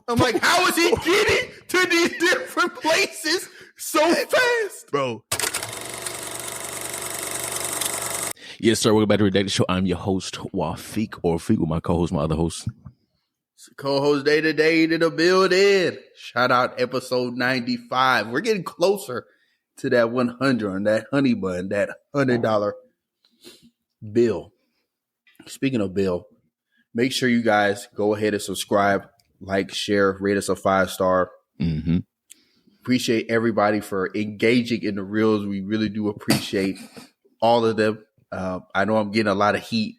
I'm like, how is he getting to these different places so fast? Bro. Yes, sir. Welcome back to Redacts Show. I'm your host, Wafiq, or Feek, with my co-host, my other host. It's co-host Day to Day to the building. Shout out episode 95. We're getting closer to that 100 on that honey bun, that $100 bill. Speaking of bill, make sure you guys go ahead and subscribe, like, share, rate us a 5-star. Mm-hmm. Appreciate everybody for engaging in the reels. We really do appreciate all of them. I know I'm getting a lot of heat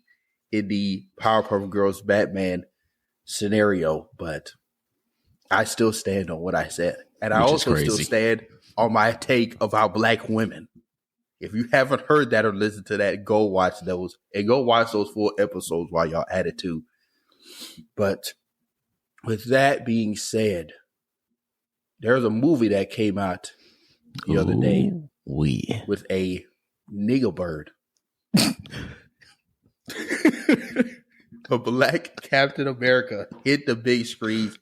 in the Powerpuff Girls Batman scenario, but I still stand on what I said. And I also still stand on my take about black women. If you haven't heard that or listened to that, go watch those. And go watch those full episodes while y'all at it too. But with that being said, there's a movie that came out the other day with a nigga bird. A black Captain America hit the big screen,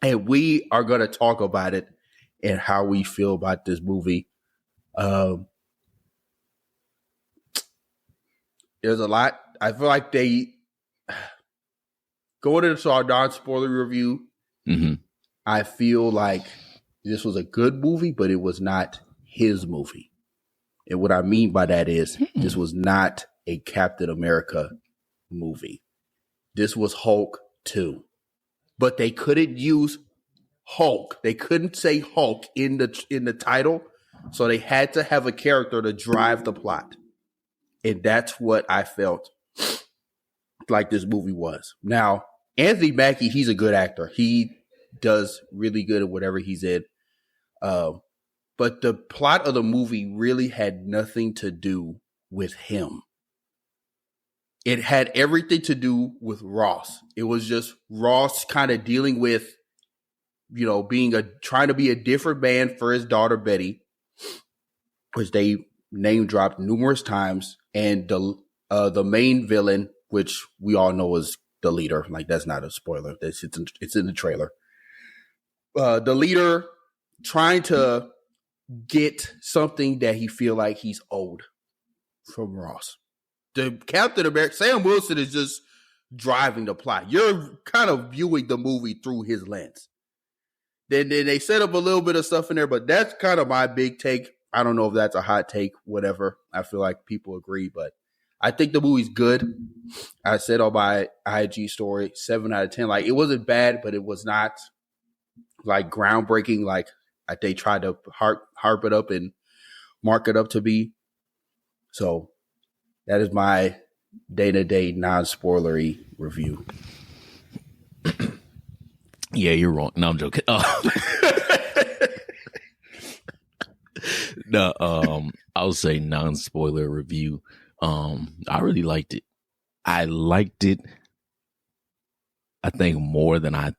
and we are going to talk about it and how we feel about this movie. There's a lot. I feel like they going into our non-spoiler review. Mm-hmm. I feel like this was a good movie, but it was not his movie. And what I mean by that is this was not a Captain America movie. This was Hulk 2. But they couldn't use Hulk. They couldn't say Hulk in the title. So they had to have a character to drive the plot. And that's what I felt like this movie was. Now, Anthony Mackie, he's a good actor. He does really good at whatever he's in. But the plot of the movie really had nothing to do with him. It had everything to do with Ross. It was just Ross kind of dealing with, you know, trying to be a different man for his daughter Betty, which they name dropped numerous times, and the main villain, which we all know is the leader. Like, that's not a spoiler. It's in the trailer. The leader trying to get something that he feel like he's owed from Ross. The Captain America, Sam Wilson, is just driving the plot. You're kind of viewing the movie through his lens. Then they set up a little bit of stuff in there, but that's kind of my big take. I don't know if that's a hot take, whatever. I feel like people agree, but I think the movie's good. I said on my IG story, 7 out of 10. Like, it wasn't bad, but it was not like groundbreaking. Like they tried to harp it up and mark it up to be. So that is my day-to-day non-spoilery review. Yeah, you're wrong. No, I'm joking. No, I'll say non-spoiler review. I really liked it. I liked it. I think not more than I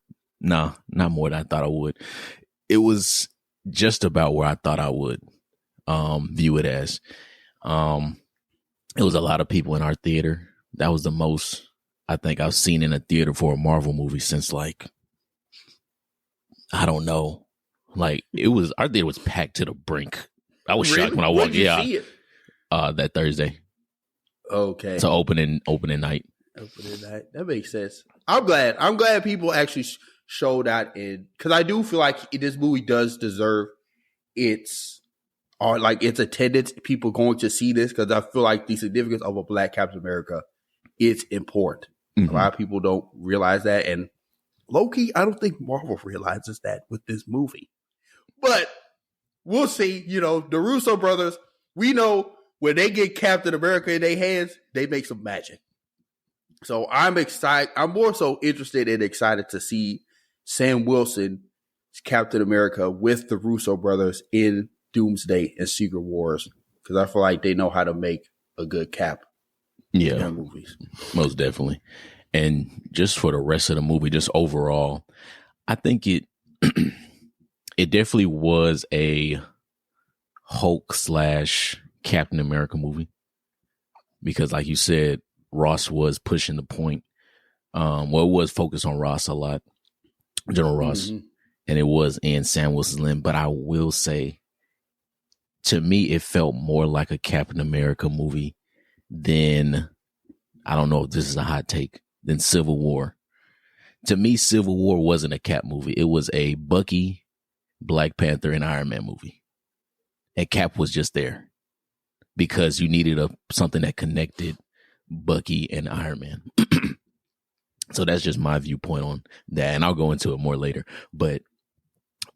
thought I would. It was just about where I thought I would view it as. It was a lot of people in our theater. That was the most I think I've seen in a theater for a Marvel movie since, like, I don't know. Like, our theater was packed to the brink. I was shocked when I walked. Yeah, that Thursday. Okay. So opening night. Opening night. That makes sense. I'm glad people actually showed out, because I do feel like this movie does deserve its attendance. People going to see this, because I feel like the significance of a black Captain America is important. Mm-hmm. A lot of people don't realize that, and low-key, I don't think Marvel realizes that with this movie. But we'll see. You know, the Russo brothers, we know when they get Captain America in their hands, they make some magic. So I'm excited. I'm more so interested and excited to see Sam Wilson, Captain America, with the Russo brothers in Doomsday and Secret Wars, because I feel like they know how to make a good Cap. Yeah, in their movies. Most definitely. And just for the rest of the movie, just overall, I think it definitely was a Hulk / Captain America movie, because, like you said, Ross was pushing the point. It was focused on Ross a lot. General Ross, and it was in Sam Wilson's Lynn. But I will say, to me, it felt more like a Captain America movie than, I don't know if this is a hot take, than Civil War. To me, Civil War wasn't a Cap movie. It was a Bucky, Black Panther, and Iron Man movie. And Cap was just there because you needed something that connected Bucky and Iron Man. So that's just my viewpoint on that. And I'll go into it more later. But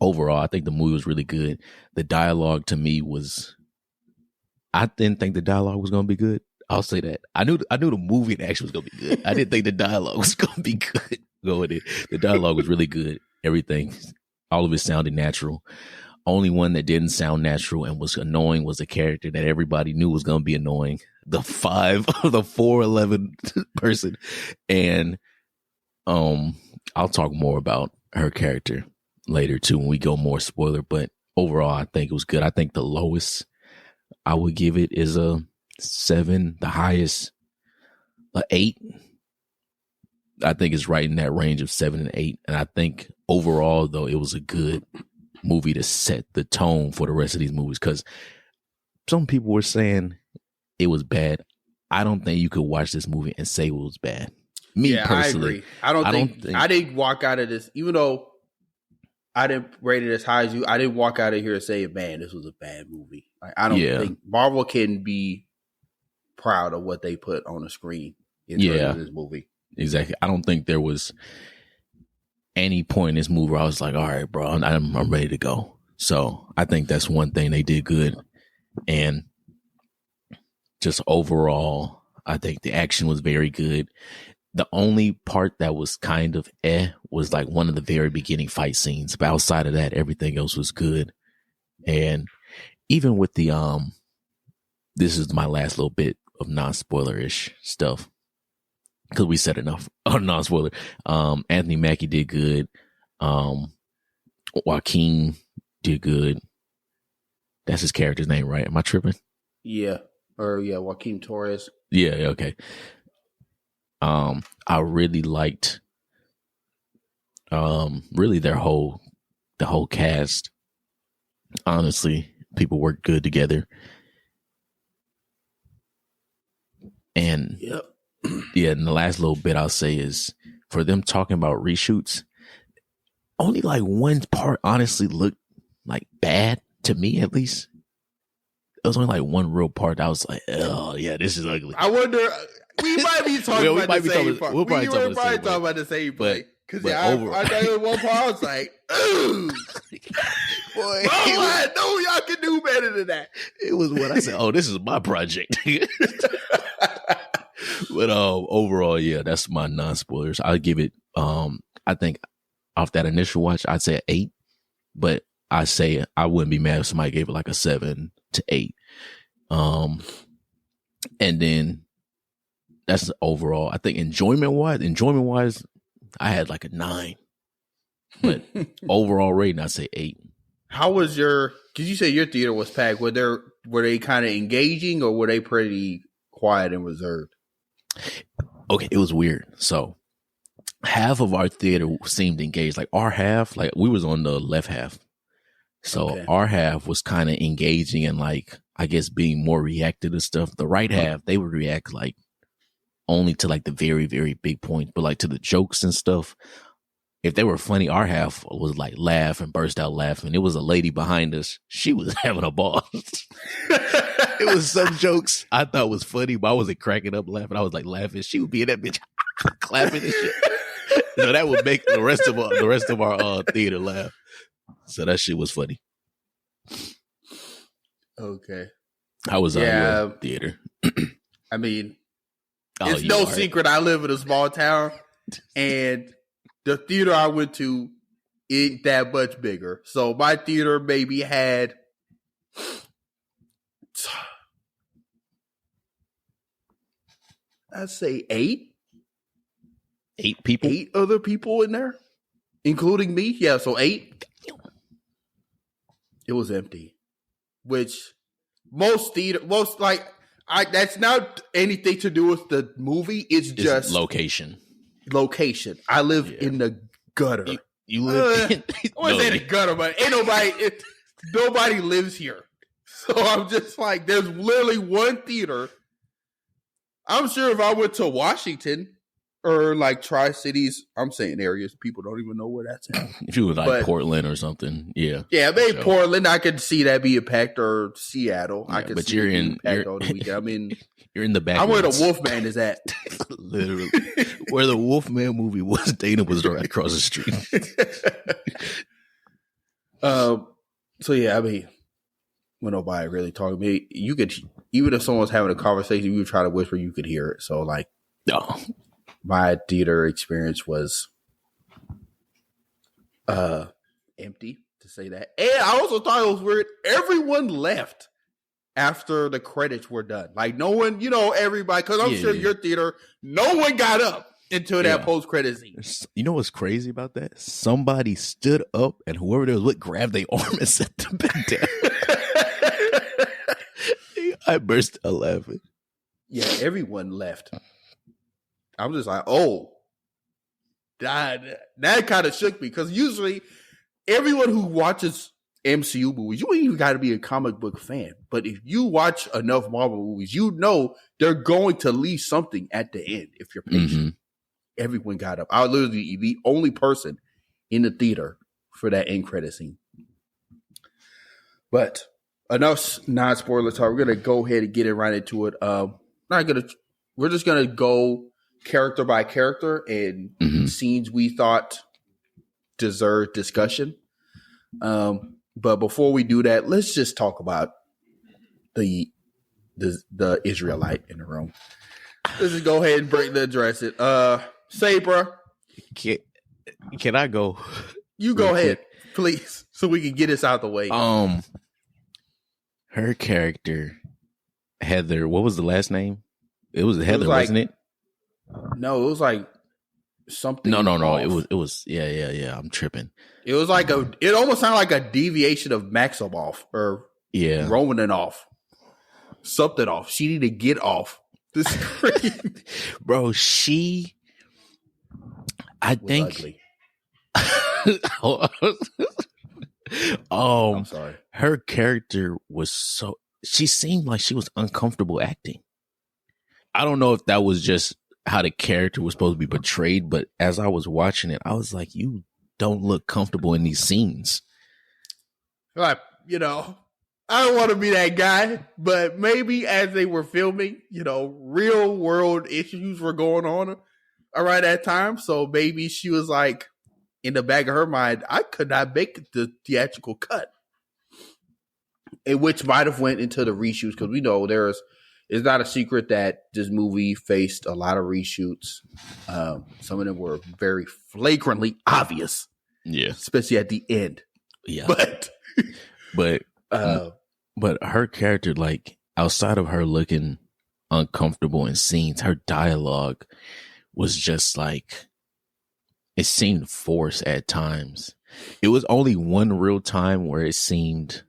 overall, I think the movie was really good. The dialogue to me I didn't think the dialogue was going to be good. I'll say that. I knew the movie and action was going to be good. I didn't think the dialogue was going to be good. The dialogue was really good. Everything, all of it sounded natural. Only one that didn't sound natural and was annoying was a character that everybody knew was going to be annoying. The 4'11" person. And I'll talk more about her character later too when we go more spoiler. But overall, I think it was good. I think the lowest I would give it is a 7. The highest, a 8. I think it's right in that range of 7 and 8. And I think overall, though, it was a good movie to set the tone for the rest of these movies, because some people were saying it was bad. I don't think you could watch this movie and say it was bad. Me personally, I agree. I don't think I didn't walk out of this, even though I didn't rate it as high as you. I didn't walk out of here and say, "Man, this was a bad movie." Like, I don't think Marvel can be proud of what they put on the screen in terms of this movie. Exactly. I don't think there was any point in this movie where I was like, all right, bro, I'm ready to go. So I think that's one thing they did good. And just overall, I think the action was very good. The only part that was kind of was like one of the very beginning fight scenes. But outside of that, everything else was good. And even with the, this is my last little bit of non-spoiler-ish stuff, because we said enough on non-spoiler. Anthony Mackie did good. Joaquin did good. That's his character's name, right? Am I tripping? Yeah. Joaquin Torres. Yeah, okay. I really liked really the whole cast. Honestly, people worked good together. And and the last little bit I'll say is, for them talking about reshoots, only like one part honestly looked like bad to me, at least. It was only like one real part that I was like, oh yeah, this is ugly. I wonder, we might be talking about the same part. We'll probably talk about the same part. Because I know one part I was like, ooh. Boy, I know y'all can do better than that. It was what I said, oh, this is my project. But overall, yeah, that's my non-spoilers. I'll give it, I think off that initial watch, I'd say an 8. But I say I wouldn't be mad if somebody gave it like a 7 to 8. And then that's overall. I think enjoyment wise, I had like a 9. But overall rating, I'd say 8. How was because you say your theater was packed. Were they kind of engaging, or were they pretty quiet and reserved? Okay, it was weird. So half of our theater seemed engaged. Like our half, like we was on the left half. So our half was kind of engaging and like, I guess, being more reactive to stuff. The right half, they would react like only to like the very, very big points, but like to the jokes and stuff. If they were funny, our half was like laugh and burst out laughing. It was a lady behind us. She was having a ball. It was some jokes I thought was funny, but I wasn't cracking up laughing. I was like laughing. She would be in that bitch clapping and shit. So that would make the rest of our theater laugh. So that shit was funny. Okay. How was your theater? I mean, it's no secret I live in a small town, and the theater I went to ain't that much bigger. So my theater maybe had, I'd say 8. 8 people? 8 other people in there, including me. Yeah, so 8. It was empty, which that's not anything to do with the movie. It's just location. I live in the gutter. You live in I wouldn't say the gutter, but ain't nobody lives here. So I'm just like, there's literally one theater. I'm sure if I went to Washington or like Tri-Cities, I'm saying areas, people don't even know where that's at. If you were like Portland or something, yeah. Yeah, maybe Portland, I could see that being packed, or Seattle. Yeah, I could but see it being packed all the weekend. I mean, you're in the back. I'm where the Wolfman is at. Literally. Where the Wolfman movie was, Dana was right across the street. So yeah, I mean, when nobody really talking to me, you could, even if someone's having a conversation, you would try to whisper, you could hear it. So like, no. My theater experience was empty, to say that. And I also thought it was weird. Everyone left after the credits were done. Like no one, everybody, because I'm sure your theater, no one got up until that post-credit scene. You know what's crazy about that? Somebody stood up and whoever they was with grabbed their arm and set them back down. I burst out laughing. Yeah, everyone left. I'm just like, oh, that kind of shook me, because usually everyone who watches MCU movies, you ain't even got to be a comic book fan, but if you watch enough Marvel movies, you know they're going to leave something at the end if you're patient. Mm-hmm. Everyone got up. I was literally the only person in the theater for that end credit scene. But enough non-spoiler talk. We're gonna go ahead and get it right into it. We're just gonna go character by character and scenes we thought deserved discussion. But before we do that, let's just talk about the Israelite in the room. Let's just go ahead and address it. Sabra, can I go? You go ahead, please, so we can get this out the way. Her character, Heather. What was the last name? It was Heather, wasn't it? No, it was like something. No. It was. Yeah. I'm tripping. It was like it almost sounded like a deviation of Maximoff or Romanoff. Something off. She needed to get off the screen. Bro, I think I'm sorry. Her character was she seemed like she was uncomfortable acting. I don't know if that was just how the character was supposed to be portrayed, but as I was watching it, I was like, you don't look comfortable in these scenes. Like, I don't want to be that guy, but maybe as they were filming, real world issues were going on around that time. So maybe she was like, in the back of her mind, I could not make the theatrical cut. And which might have went into the reshoots, because we know it's not a secret that this movie faced a lot of reshoots. Some of them were very flagrantly obvious. Yeah. Especially at the end. Yeah. But her character, like, outside of her looking uncomfortable in scenes, her dialogue was just like, it seemed forced at times. It was only one real time where it seemed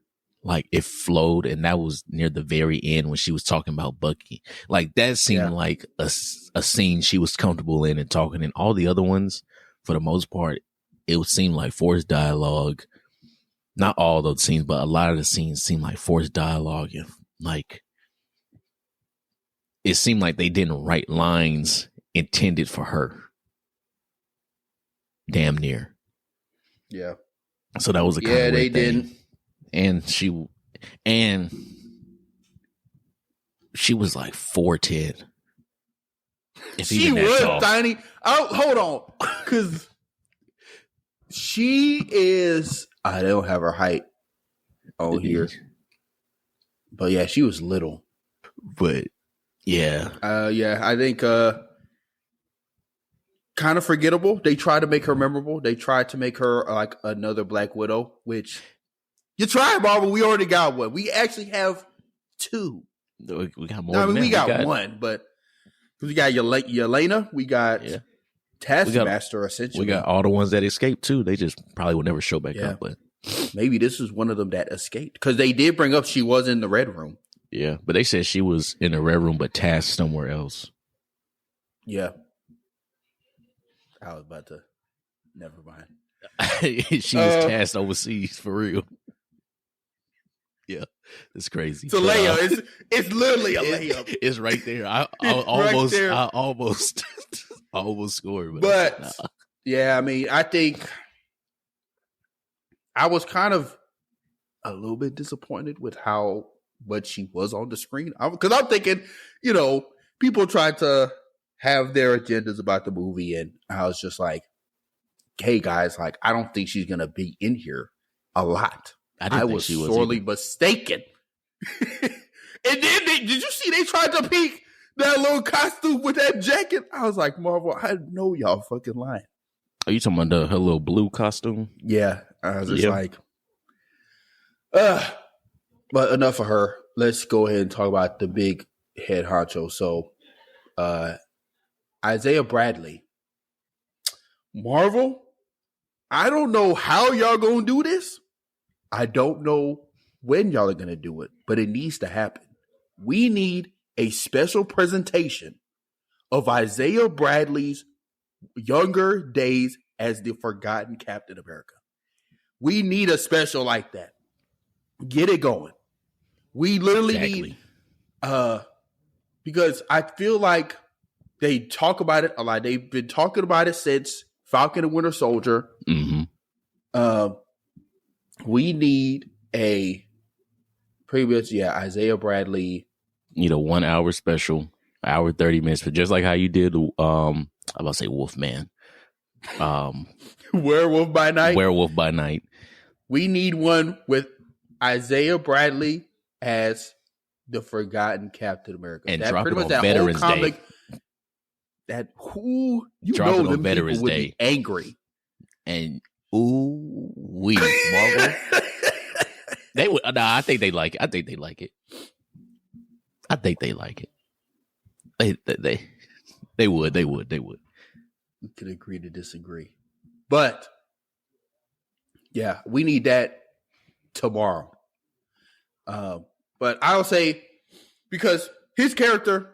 like it flowed, and that was near the very end when she was talking about Bucky. Like, that seemed like a scene she was comfortable in and talking. And all the other ones, for the most part, it would seem like forced dialogue. Not all those scenes, but a lot of the scenes seemed like forced dialogue. And like, it seemed like they didn't write lines intended for her. Damn near. Yeah. So that was a kind of weird thing. Didn't. And she was like 4'10". She was tiny. Oh, hold on. Because she is, I don't have her height on here. But yeah, she was little. But yeah. I think kind of forgettable. They tried to make her memorable. They tried to make her like another Black Widow, which you tried, Marvel. We already got one. We actually have two. We got more. We got one, but we got Yelena. We got Taskmaster. Essentially, we got all the ones that escaped too. They just probably will never show back up. But maybe this is one of them that escaped, because they did bring up she was in the Red Room. Yeah, but they said she was in the Red Room, but tasked somewhere else. Yeah. I was about to. Never mind. She was cast overseas for real. Yeah, it's crazy. It's a layup. It's literally a layup. It's right there. I almost scored, but yeah, I mean, I think I was kind of a little bit disappointed with how much she was on the screen. Because I'm thinking, people try to have their agendas about the movie, and I was just like, hey guys, like, I don't think she's gonna be in here a lot. I was sorely mistaken. And then did you see they tried to peek that little costume with that jacket? I was like, Marvel, I know y'all fucking lying. Are you talking about her little blue costume? Yeah. I was just like, but enough of her. Let's go ahead and talk about the big head honcho. So, Isaiah Bradley. Marvel, I don't know how y'all gonna do this. I don't know when y'all are gonna do it, but it needs to happen. We need a special presentation of Isaiah Bradley's younger days as the forgotten Captain America. We need a special like that. Get it going. We literally need, because I feel like they talk about it a lot. They've been talking about it since Falcon and Winter Soldier. Mm-hmm. We need a previous, Isaiah Bradley. Need a 1 hour special, hour 30 minutes, but just like how you did, I'm about to say Wolfman. Werewolf by Night. Werewolf by Night. We need one with Isaiah Bradley as the forgotten Captain America. And drop it on Veterans Day. Drop it on Veterans Day. Be angry. And Marvel. They would. No, I think they like it. I think they like it. They would. We could agree to disagree, but yeah, we need that tomorrow. But I'll say, because his character,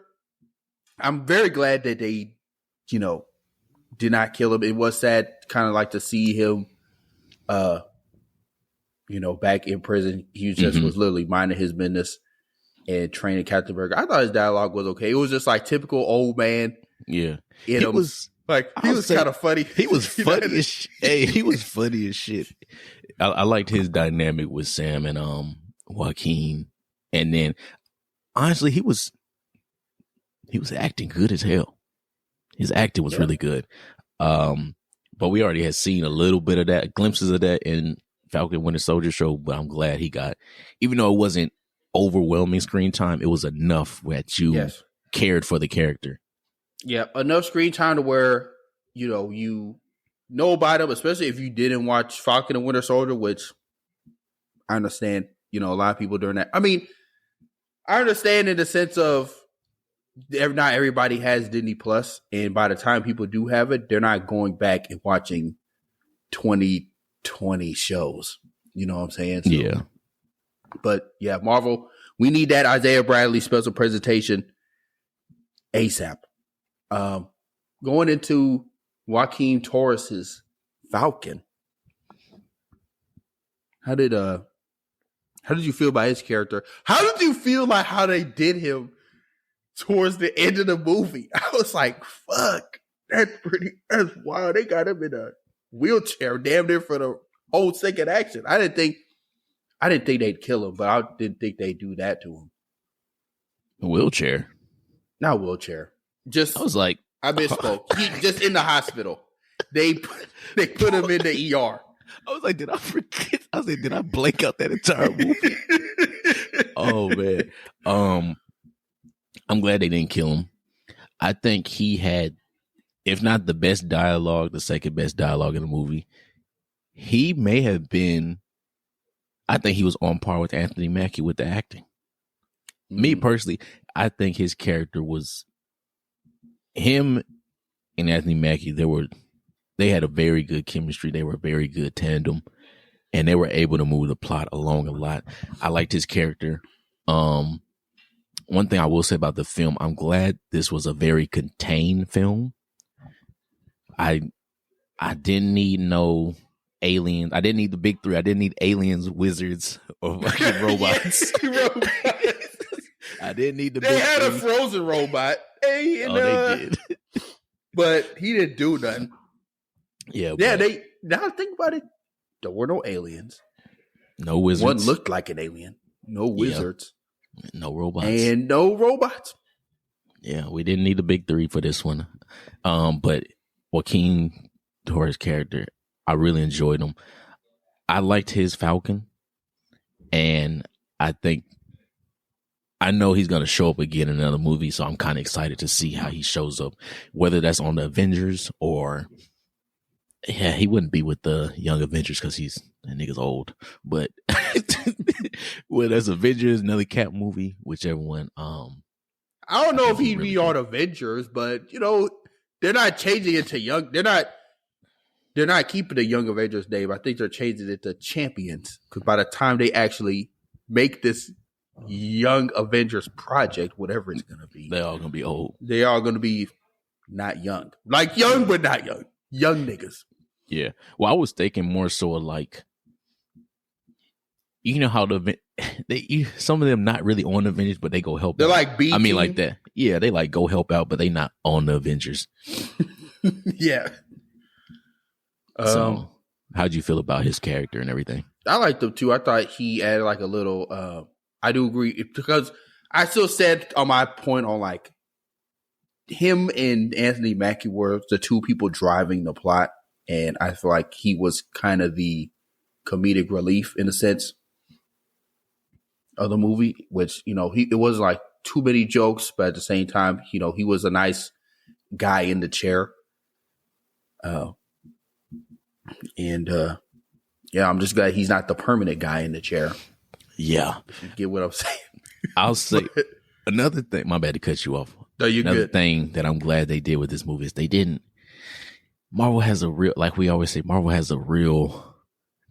I'm very glad that they, did not kill him. It was sad, kind of like to see him, back in prison. He just was literally minding his business and training Captain America. I thought his dialogue was okay. It was just like typical old man. Yeah, he was kind of funny. He was funny as shit. Hey, he was funny as shit. I liked his dynamic with Sam and Joaquin, and then honestly, he was acting good as hell. His acting was really good. But we already had seen a little bit of that, glimpses of that in Falcon Winter Soldier show. But I'm glad he got, even though it wasn't overwhelming screen time, it was enough that you cared for the character. Yeah, enough screen time to where you know about him, especially if you didn't watch Falcon and Winter Soldier, which I understand. A lot of people doing that. I mean, I understand in the sense of not everybody has Disney Plus, and by the time people do have it, they're not going back and watching 2020 shows. You know what I'm saying? So, yeah. But yeah, Marvel, we need that Isaiah Bradley special presentation ASAP. Going into Joaquin Torres's Falcon. How did you feel about his character? How did you feel like how they did him towards the end of the movie? I was like, fuck, that's wild. They got him in a wheelchair damn near for the whole second action. I didn't think they'd kill him, but I didn't think they'd do that to him. A wheelchair? Not wheelchair. Just, I was like, I misspoke. He just in the hospital. They put him in the ER. I was like, did I forget? I was like, did I blank out that entire movie? Oh man. I'm glad they didn't kill him. I think he had, if not the best dialogue, the second best dialogue in the movie. He may have been, I think he was on par with Anthony Mackie with the acting. Me personally, I think his character was, him and Anthony Mackie, they had a very good chemistry. They were a very good tandem, and they were able to move the plot along a lot. I liked his character. One thing I will say about the film, I'm glad this was a very contained film. I didn't need no aliens. I didn't need the big three. I didn't need aliens, wizards, or fucking robots. I didn't need the. They had three. a frozen robot. Hey, and, they did, but he didn't do nothing. Yeah. They now think about it. There were no aliens. No wizards. One looked like an alien. No wizards. Yeah. No robots. And no robots. Yeah, we didn't need the big three for this one. But Joaquin Torres' character, I really enjoyed him. I liked his Falcon, and I know he's going to show up again in another movie, so I'm kind of excited to see how he shows up, whether that's on the Avengers or, yeah, he wouldn't be with the Young Avengers because that nigga's old, but whether that's Avengers, another Cap movie, whichever one. I don't know if he'd be on Avengers, but they're not changing it to Young. They're not keeping the Young Avengers name. I think they're changing it to Champions, because by the time they actually make this Young Avengers project, whatever it's going to be, they're all going to be old. They are going to be not young, like young but not young, young niggas. Yeah. Well, I was thinking more so like, how some of them not really on the Avengers, but they go help. They're out. like B. I mean, like that. Yeah, they like go help out, but they not on the Avengers. Yeah. So, how'd you feel about his character and everything? I liked him too. I thought he added like a little. I do agree, because I still said on my point on like him and Anthony Mackie were the two people driving the plot, and I feel like he was kind of the comedic relief in a sense of the movie, which it was like too many jokes, but at the same time, he was a nice guy in the chair. Yeah, I'm just glad he's not the permanent guy in the chair. Yeah. You get what I'm saying? I'll say another thing. My bad to cut you off. No, you another good. Thing that I'm glad they did with this movie is Marvel has a real, like we always say, Marvel has a real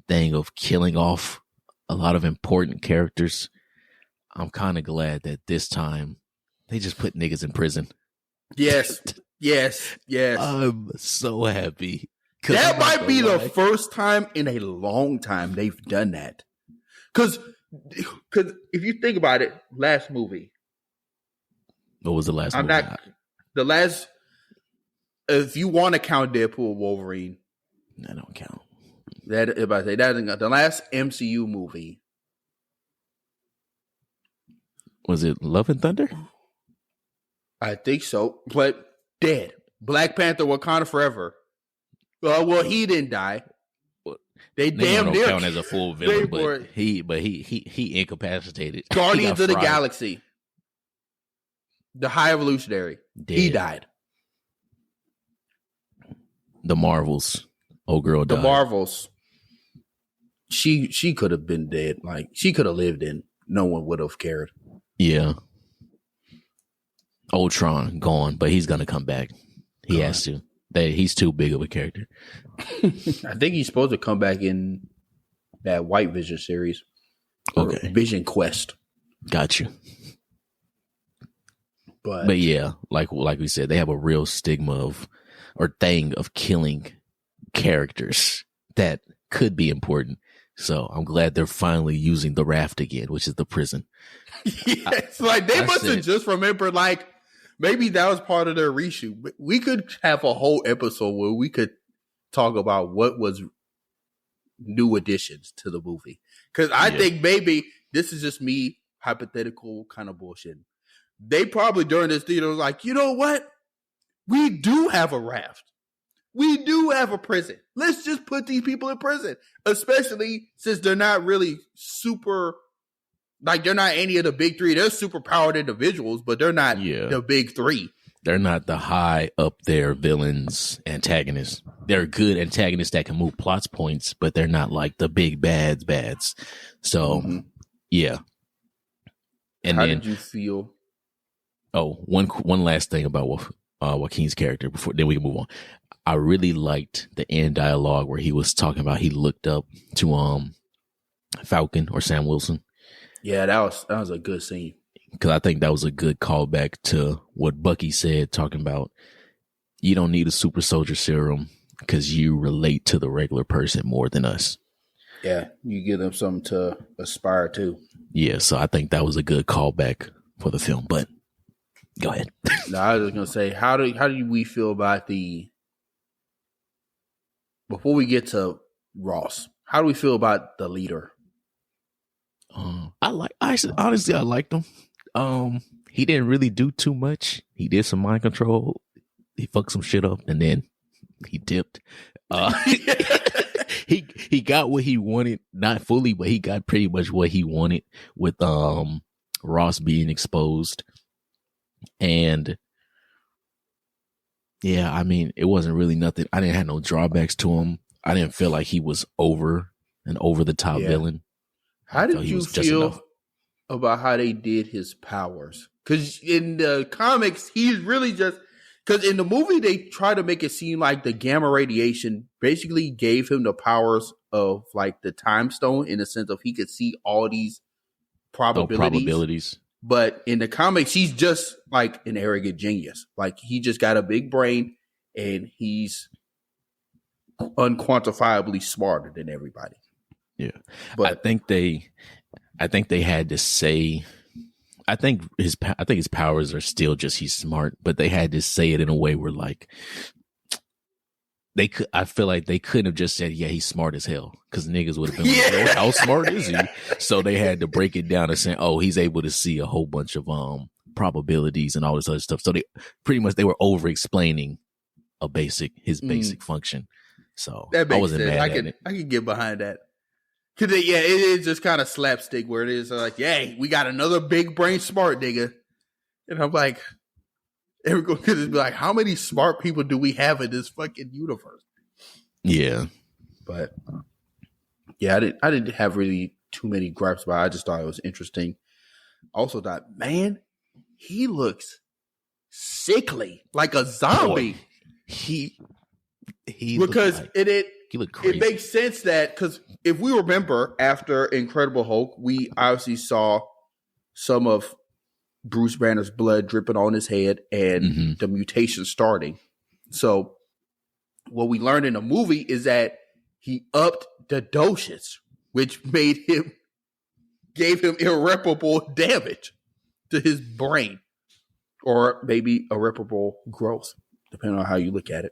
thing of killing off a lot of important characters. I'm kind of glad that this time they just put niggas in prison. Yes. Yes. I'm so happy. That might be the first time in a long time they've done that. Because if you think about it, last movie. What was the last movie? If you want to count Deadpool and Wolverine. That don't count. The last MCU movie. Was it Love and Thunder? I think so. But dead. Black Panther, Wakanda Forever. Well, he didn't die. They damn near count as a full villain, but he incapacitated. Guardians of the Galaxy, the High Evolutionary, dead. He died. The Marvels, old girl died. The Marvels, she could have been dead. Like she could have lived in. No one would have cared. Yeah. Ultron gone, but he's gonna come back. He has to. He's too big of a character. I think he's supposed to come back in that White Vision series. Okay. Vision Quest. Got you. But yeah, like we said, they have a real stigma of killing characters that could be important. So I'm glad they're finally using the raft again, which is the prison. Yes, like they must have just remembered, like, maybe that was part of their reshoot. We could have a whole episode where we could talk about what was new additions to the movie. Because I think maybe this is just me hypothetical kind of bullshit. They probably during this theater was like, you know what? We do have a raft. We do have a prison. Let's just put these people in prison. Especially since they're not really super, like they're not any of the big three. They're super powered individuals, but they're not the big three. They're not the high up there villains, antagonists. They're good antagonists that can move plot points, but they're not like the big bads. So, yeah. And how did you feel? Oh, one last thing about Joaquin's character before then we can move on. I really liked the end dialogue where he was talking about he looked up to Falcon or Sam Wilson. Yeah, that was a good scene. Because I think that was a good callback to what Bucky said, talking about you don't need a super soldier serum. because you relate to the regular person more than us. Yeah, you give them something to aspire to. Yeah, so I think that was a good callback for the film. But go ahead. No, I was just gonna say, how do we feel about before we get to Ross? How do we feel about the leader? I liked him. He didn't really do too much. He did some mind control. He fucked some shit up, and then he dipped. He got what he wanted, not fully, but he got pretty much what he wanted with Ross being exposed. And yeah, I mean, it wasn't really nothing. I didn't have no drawbacks to him. I didn't feel like he was over the top villain. How did you feel about how they did his powers? Because in the comics, he's really just... Because in the movie, they try to make it seem like the gamma radiation basically gave him the powers of like the time stone, in the sense of he could see all these probabilities. But in the comics, he's just like an arrogant genius. Like, he just got a big brain and he's unquantifiably smarter than everybody. Yeah. But I think they had to say, I think his powers are still just he's smart, but they had to say it in a way where like I feel like they couldn't have just said, yeah, he's smart as hell, because niggas would have been like, oh, how smart is he? So they had to break it down and say, oh, he's able to see a whole bunch of probabilities and all this other stuff. So they were over explaining his basic function. So that makes I wasn't sense. mad at it. I can get behind that. Cause it is just kind of slapstick where it is like, hey, we got another big brain smart nigga. And I'm like, everyone could just be like, how many smart people do we have in this fucking universe? Yeah. But yeah, I didn't have really too many gripes about it. I just thought it was interesting. I also thought, man, he looks sickly, like a zombie. Boy, he because he looked crazy. It makes sense that, because if we remember, after Incredible Hulk, we obviously saw some of Bruce Banner's blood dripping on his head and the mutation starting. So what we learned in the movie is that he upped the dosage, which gave him irreparable damage to his brain, or maybe irreparable growth, depending on how you look at it.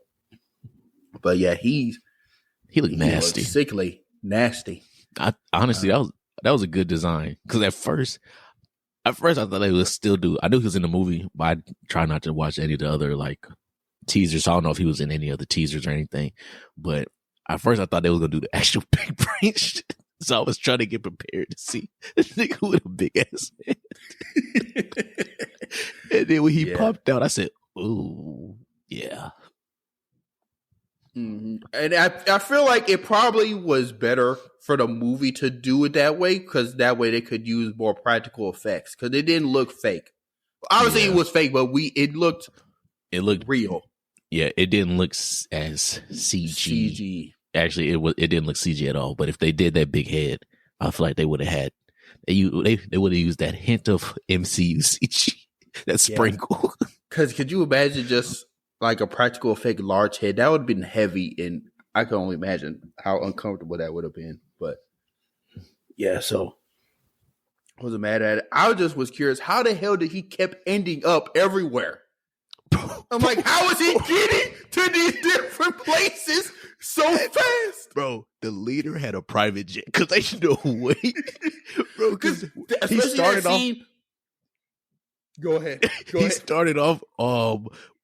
But yeah, he looked nasty, sickly, nasty. Honestly, that was a good design, because at first I thought they would still do. I knew he was in the movie, but I try not to watch any of the other like teasers. So I don't know if he was in any of the teasers or anything. But at first I thought they was gonna do the actual big brain shit. So I was trying to get prepared to see this nigga with a big ass head. And then when he popped out, I said, "Ooh, yeah." Mm-hmm. And I feel like it probably was better for the movie to do it that way, because that way they could use more practical effects, because it didn't look fake. Obviously, it was fake, but it looked real. Yeah, it didn't look as CG. Actually, it didn't look CG at all. But if they did that big head, I feel like they would have had they would have used that hint of MCU CG, that sprinkle. Because could you imagine just like a practical effect large head? That would have been heavy, and I can only imagine how uncomfortable that would have been. But yeah, so I wasn't mad at it. I just was curious, how the hell did he kept ending up everywhere? I'm like, how is he getting to these different places so fast? Bro, the leader had a private jet, because there's no way. Bro, because he started off. Go ahead. He started off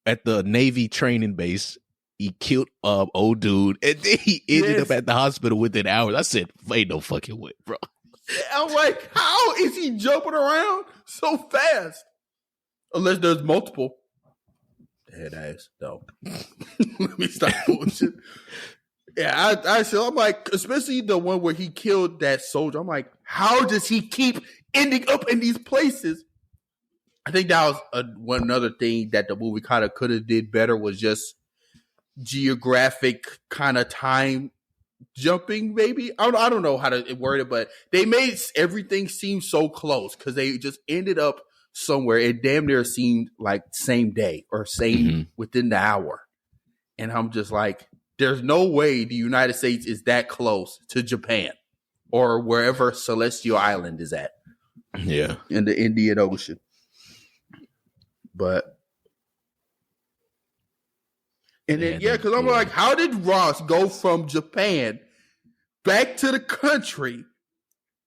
at the Navy training base. He killed old dude, and then he ended up at the hospital within hours. I said, ain't no fucking way, bro. I'm like, how is he jumping around so fast? Unless there's multiple. Head ass, though. Let me stop bullshit. Yeah, I'm like, especially the one where he killed that soldier. I'm like, how does he keep ending up in these places? I think that was one other thing that the movie kind of could have did better, was just geographic kind of time jumping, maybe. I don't know how to word it, but they made everything seem so close, because they just ended up somewhere. It damn near seemed like same day or same within the hour. And I'm just like, there's no way the United States is that close to Japan or wherever Celestial Island is at. Yeah. In the Indian Ocean. But and then because I'm like, how did Ross go from Japan back to the country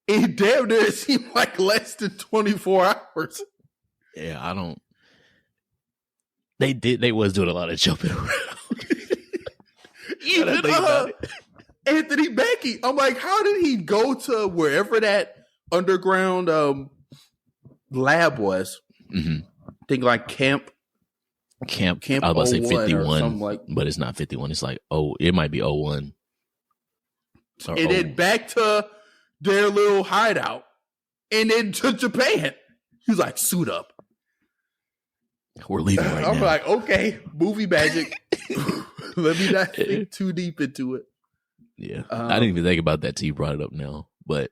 in damn near it seemed like less than 24 hours? Yeah, I don't. They was doing a lot of jumping around. Even Anthony Mackie. I'm like, how did he go to wherever that underground lab was? Mm-hmm. I think like Camp. I was about to say 51, like, but it's not 51. It's like, it might be 01. And then back to their little hideout. And then to Japan. He's like, suit up. We're leaving right now. I'm like, okay, movie magic. Let me not think too deep into it. Yeah. I didn't even think about that till you brought it up now. But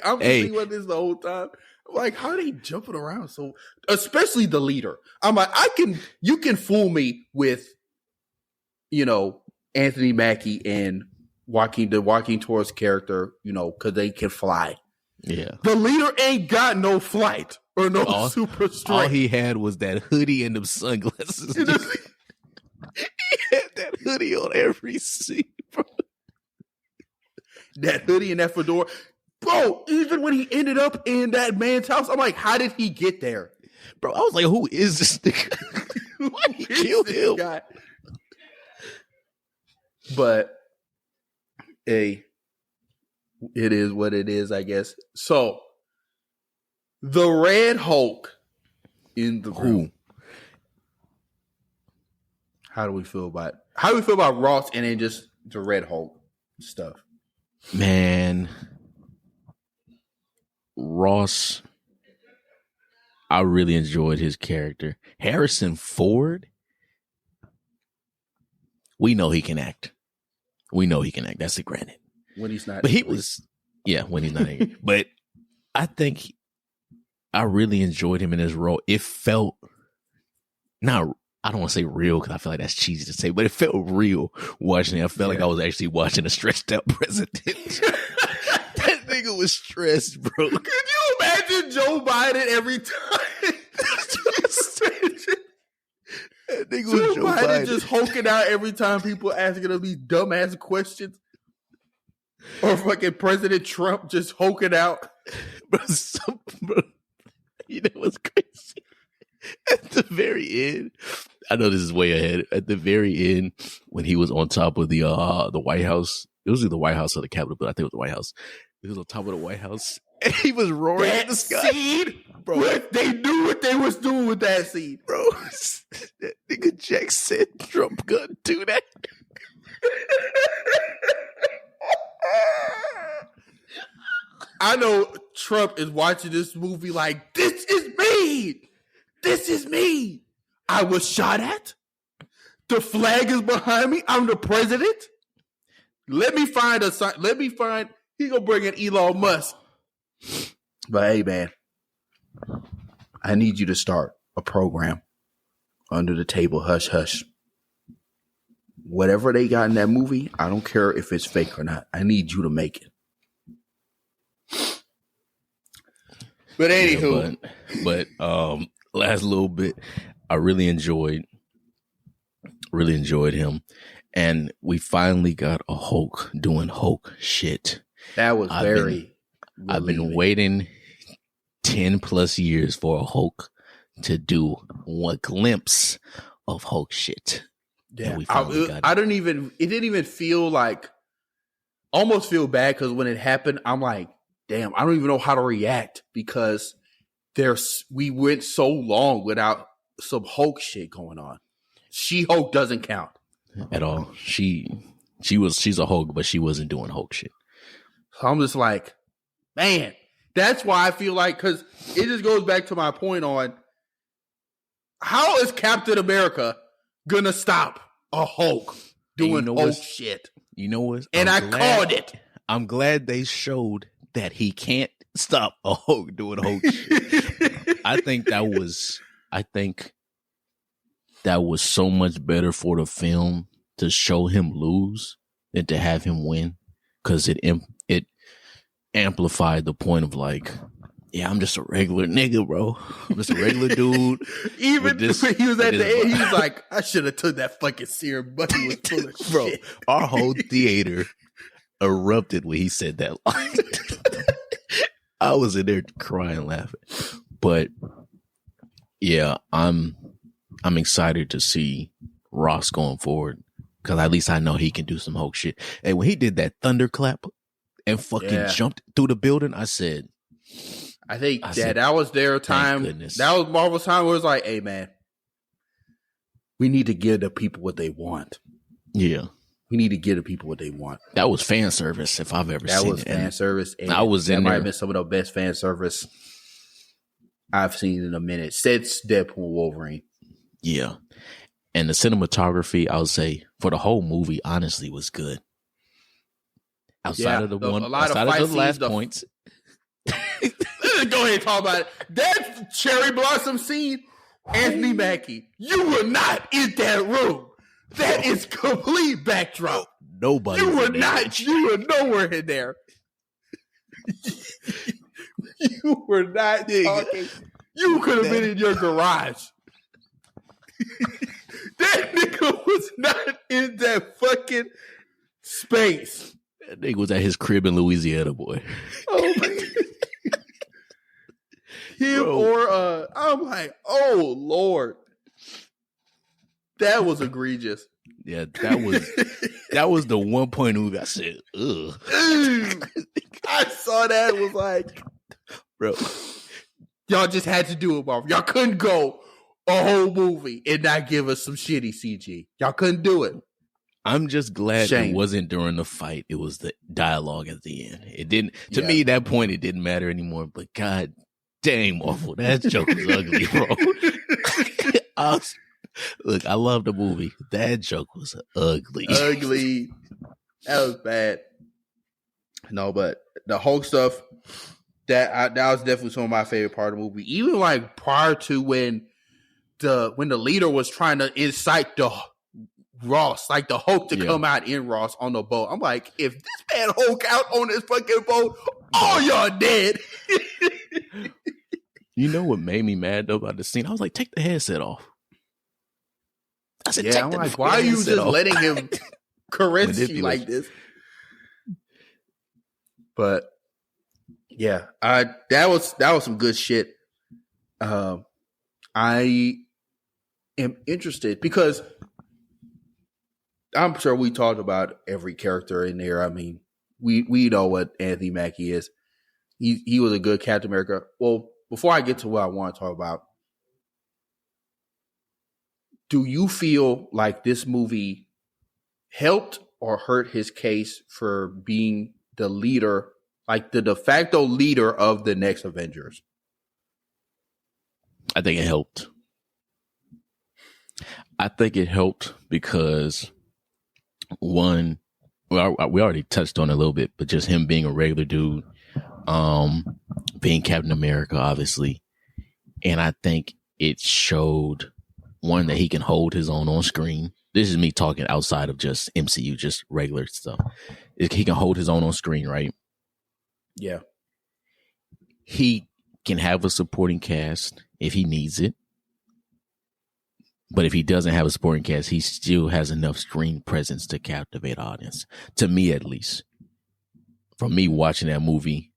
I'm thinking about this the whole time. I'm like, how are they jumping around so, especially the leader? I'm like, you can fool me with, Anthony Mackie and Joaquin Torres character, because they can fly. Yeah. The leader ain't got no flight or no super strength. All he had was that hoodie and them sunglasses. He had that hoodie on every scene, bro. That hoodie and that fedora. Bro, even when he ended up in that man's house, I'm like, how did he get there? Bro, I was like, who is this nigga? Why he killed him? Guy? But, hey, it is what it is, I guess. So, the Red Hulk in the room. How do we feel about Ross and then just the Red Hulk stuff? Man, Ross, I really enjoyed his character. Harrison Ford, we know he can act. That's a granted. When he's not. But he was, when he's not angry. But I think I really enjoyed him in his role. It felt not, I don't want to say real because I feel like that's cheesy to say, but it felt real watching it. I felt like I was actually watching a stretched out president. That nigga was stressed, bro. Could you imagine Joe Biden every time? That nigga was Joe Biden just hulking out every time people asking him these dumbass questions. Or fucking President Trump just hulking out. Bro, you know what's crazy? At the very end, I know this is way ahead. At the very end, when he was on top of the White House, it was either the White House or the Capitol, but I think it was the White House. He was on top of the White House, and he was roaring in the sky. Scene, bro, they knew what they was doing with that scene, bro. That nigga Jack said Trump gonna do that. I know Trump is watching this movie like, this is me. This is me. I was shot at. The flag is behind me. I'm the president. Let me find he gonna bring in Elon Musk. But hey, man, I need you to start a program under the table, hush, hush. Whatever they got in that movie, I don't care if it's fake or not. I need you to make it. But anywho, but last little bit, I really enjoyed him, and we finally got a Hulk doing Hulk shit. That was I've been waiting 10 plus years for a Hulk to do one glimpse of Hulk shit. Yeah, I didn't even feel like, almost feel bad because when it happened, I'm like, damn, I don't even know how to react because we went so long without some Hulk shit going on. She-Hulk doesn't count at all. She's a Hulk, but she wasn't doing Hulk shit. So I'm just like, man, that's why I feel like, because it just goes back to my point on how is Captain America gonna stop a Hulk doing Hulk shit? You know what? And I called it. I'm glad they showed that he can't stop a Hulk doing Hulk shit. I think that was so much better for the film to show him lose than to have him win, because it amplified the point of like, yeah, I'm just a regular nigga, bro. I'm just a regular dude. Even when he was at the end, he was like, I should have took that fucking serum, but he was full of bro, shit. Our whole theater erupted when he said that line. I was in there crying, laughing. But yeah, I'm excited to see Ross going forward, because at least I know he can do some Hulk shit. And when he did that thunderclap and fucking jumped through the building, I said, that was their time. That was Marvel's time where it was like, hey, man, we need to give the people what they want. Yeah. We need to give the people what they want. That was fan service if I've ever seen it. That was fan service. And I was in there. That might have been some of the best fan service I've seen in a minute. Since Deadpool Wolverine. Yeah. And the cinematography, I would say, for the whole movie, honestly, was good. Outside of the last points. Go ahead and talk about it. That cherry blossom scene, Anthony Mackie, you were not in that room. That is complete backdrop. Nobody. You were not. You were nowhere in there. You were not talking. You could have been in your garage. That nigga was not in that fucking space. That nigga was at his crib in Louisiana, boy. Oh my God. Him or I'm like, oh Lord, that was egregious. Yeah, that was the one point movie I said, ugh. I saw that and was like, bro, y'all just had to do it, Marvel. Y'all couldn't go a whole movie and not give us some shitty CG. Y'all couldn't do it. I'm just glad it wasn't during the fight. It was the dialogue at the end. It didn't. To me, that point, it didn't matter anymore. But God damn, awful. That joke was ugly, bro. Look, I love the movie. That joke was ugly. Ugly. That was bad. No, but the Hulk stuff, that was definitely some of my favorite part of the movie. Even like prior to when the leader was trying to incite the Ross, like the Hulk to come out in Ross on the boat. I'm like, if this man Hulk out on this fucking boat, all y'all dead. You know what made me mad though about the scene? I was like, take the headset off. I said, I'm like, why are you just letting him caress you like this? But yeah, that was some good shit. I am interested because I'm sure we talked about every character in there. I mean, we know what Anthony Mackie is. He was a good Captain America. Well, before I get to what I want to talk about, do you feel like this movie helped or hurt his case for being the leader, like the de facto leader of the next Avengers? I think it helped. I think it helped because one, well, we already touched on it a little bit, but just him being a regular dude, being Captain America, obviously. And I think it showed, one, that he can hold his own on screen. This is me talking outside of just MCU, just regular stuff. He can hold his own on screen, right? Yeah. He can have a supporting cast if he needs it. But if he doesn't have a supporting cast, he still has enough screen presence to captivate audience. To me, at least. From me watching that movie,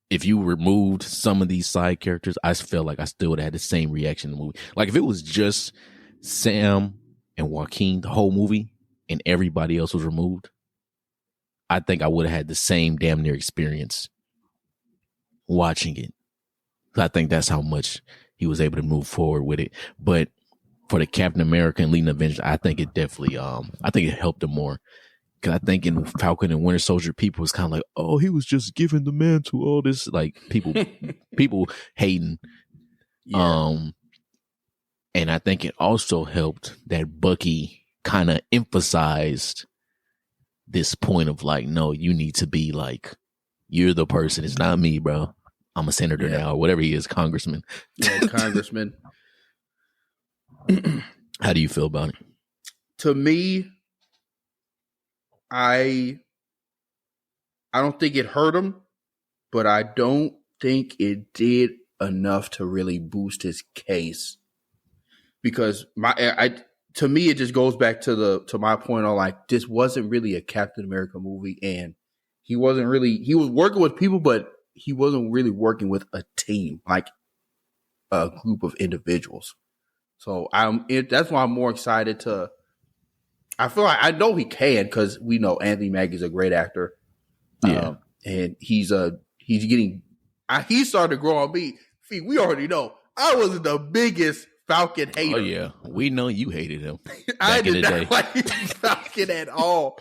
if you removed some of these side characters, I felt like I still would have had the same reaction in the movie. Like if it was just Sam and Joaquin the whole movie and everybody else was removed, I think I would have had the same damn near experience watching it. I think that's how much he was able to move forward with it. But for the Captain America and leading Avengers, I think it definitely, I think it helped him more. Because I think in Falcon and Winter Soldier, people was kind of like, oh, he was just giving the mantle, all this, like people hating. Yeah. And I think it also helped that Bucky kind of emphasized this point of like, no, you need to be like, you're the person. It's not me, bro. I'm a senator now, or whatever he is, congressman. Yeah, congressman. How do you feel about it? To me, I don't think it hurt him, but I don't think it did enough to really boost his case. Because to me, it just goes back to my point on like this wasn't really a Captain America movie, and he was working with people, but he wasn't really working with a team, like a group of individuals. So that's why I'm more excited to. I feel like I know he can because we know Anthony Mackie's a great actor. Yeah, and he's starting to grow on me. See, we already know I wasn't the biggest Falcon hater. Oh yeah, we know you hated him. I did not like Falcon at all.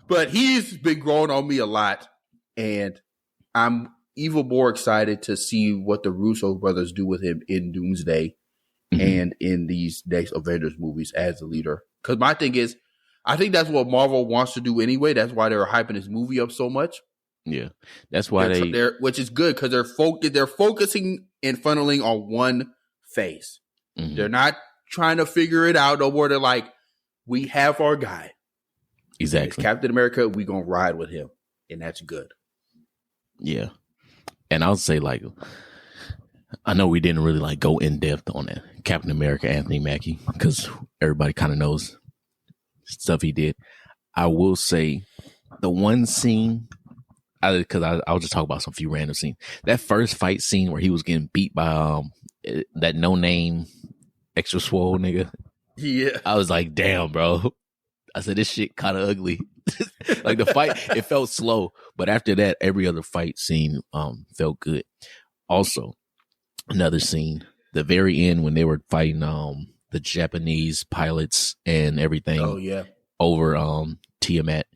But he's been growing on me a lot, and I'm even more excited to see what the Russo brothers do with him in Doomsday and in these next Avengers movies as the leader. Because my thing is, I think that's what Marvel wants to do anyway. That's why they're hyping this movie up so much. Yeah, that's why they're which is good because they're focusing and funneling on one phase. Mm-hmm. They're not trying to figure it out no more. They're like, we have our guy. Exactly. Captain America, we gonna ride with him, and that's good. Yeah, and I'll say like, I know we didn't really like go in depth on that Captain America Anthony Mackie because everybody kind of knows stuff he did. I will say the one scene, because I'll just talk about some few random scenes. That first fight scene where he was getting beat by that no name extra swole nigga. Yeah, I was like, damn, bro. I said, this shit kind of ugly. Like the fight, it felt slow, but after that, every other fight scene felt good. Also, another scene, the very end when they were fighting the Japanese pilots and everything. Oh yeah, over Tiamat.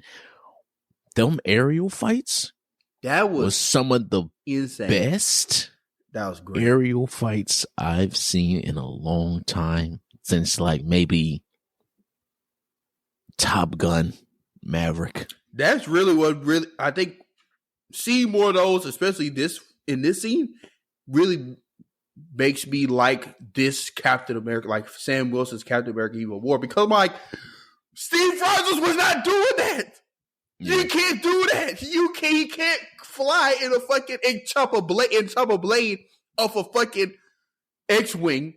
Them aerial fights, that was some of the insane. Best. That was great. Aerial fights I've seen in a long time, since like maybe Top Gun Maverick. That's really what I think. Seeing more of those, especially in this scene, really makes me like this Captain America, like Sam Wilson's Captain America even more, because I'm like, Steve Rogers was not doing that. Yeah. You can't do that. He can't fly in a fucking and chop a blade off a fucking X-wing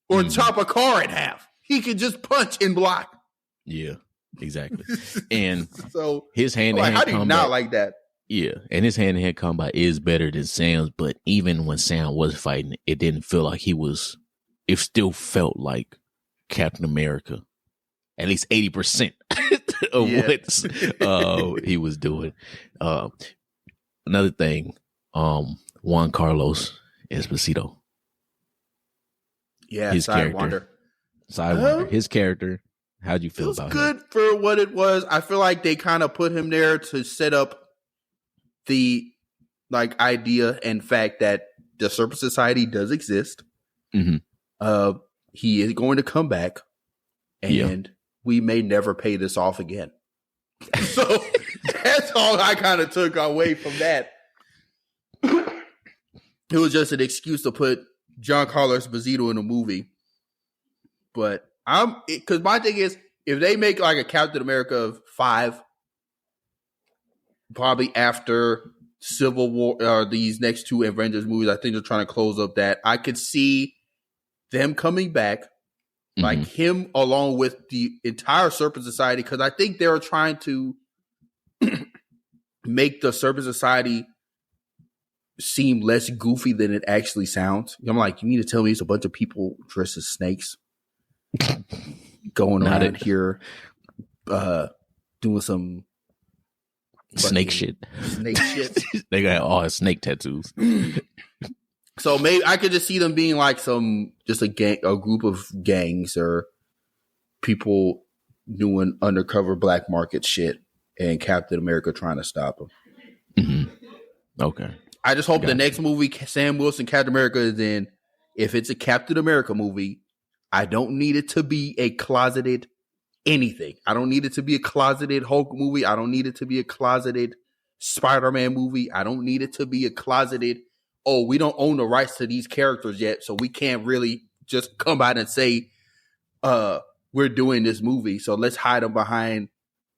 or chop a car in half. He can just punch and block. Yeah, exactly. And so his hand-to-hand how do you not like that? Yeah, and his hand-to-hand combat is better than Sam's, but even when Sam was fighting, it didn't feel like he was. It still felt like Captain America, at least 80% of what he was doing. Another thing, Juan Carlos Esposito. Yeah, his character. Sidewinder. His character. How'd you feel about him? It was good for what it was. I feel like they kind of put him there to set up the idea and fact that the Serpent Society does exist. Mm-hmm. He is going to come back, and we may never pay this off again. So that's all I kind of took away from that. It was just an excuse to put Giancarlo Esposito in a movie. But because my thing is, if they make like a Captain America 5, probably after Civil War or these next two Avengers movies, I think they're trying to close up that. I could see them coming back, like him along with the entire Serpent Society, because I think they're trying to make the Serpent Society seem less goofy than it actually sounds. I'm like, you need to tell me it's a bunch of people dressed as snakes going around here doing some snake shit. They got all snake tattoos. So maybe I could just see them being like a group of gangs or people doing undercover black market shit, and Captain America trying to stop them. Mm-hmm. Okay. I just hope the next movie Sam Wilson Captain America is in, if it's a Captain America movie, I don't need it to be a closeted anything. I don't need it to be a closeted Hulk movie. I don't need it to be a closeted Spider-Man movie. I don't need it to be a closeted, oh, we don't own the rights to these characters yet, so we can't really just come out and say we're doing this movie, so let's hide them behind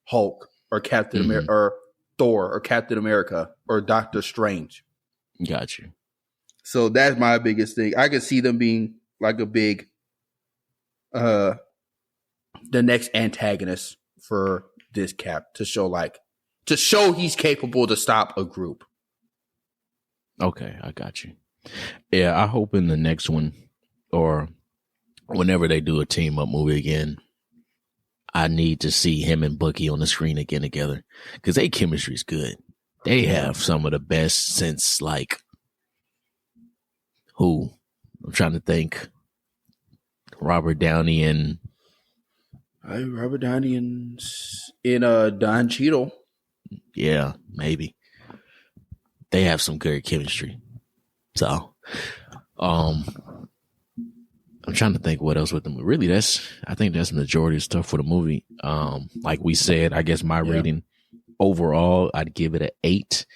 Hulk or Captain America or Thor or Captain America or Doctor Strange. Got you. So that's my biggest thing. I could see them being like a big, the next antagonist for this Cap to show he's capable to stop a group. Okay, I got you. Yeah, I hope in the next one or whenever they do a team up movie again, I need to see him and Bucky on the screen again together because their chemistry is good. They have some of the best since like who? I'm trying to think. Robert Downey and Don Cheadle. Yeah, maybe. They have some good chemistry. So, I'm trying to think what else with them. Really, I think that's the majority of stuff for the movie. Like we said, I guess my rating overall, I'd give it an 8.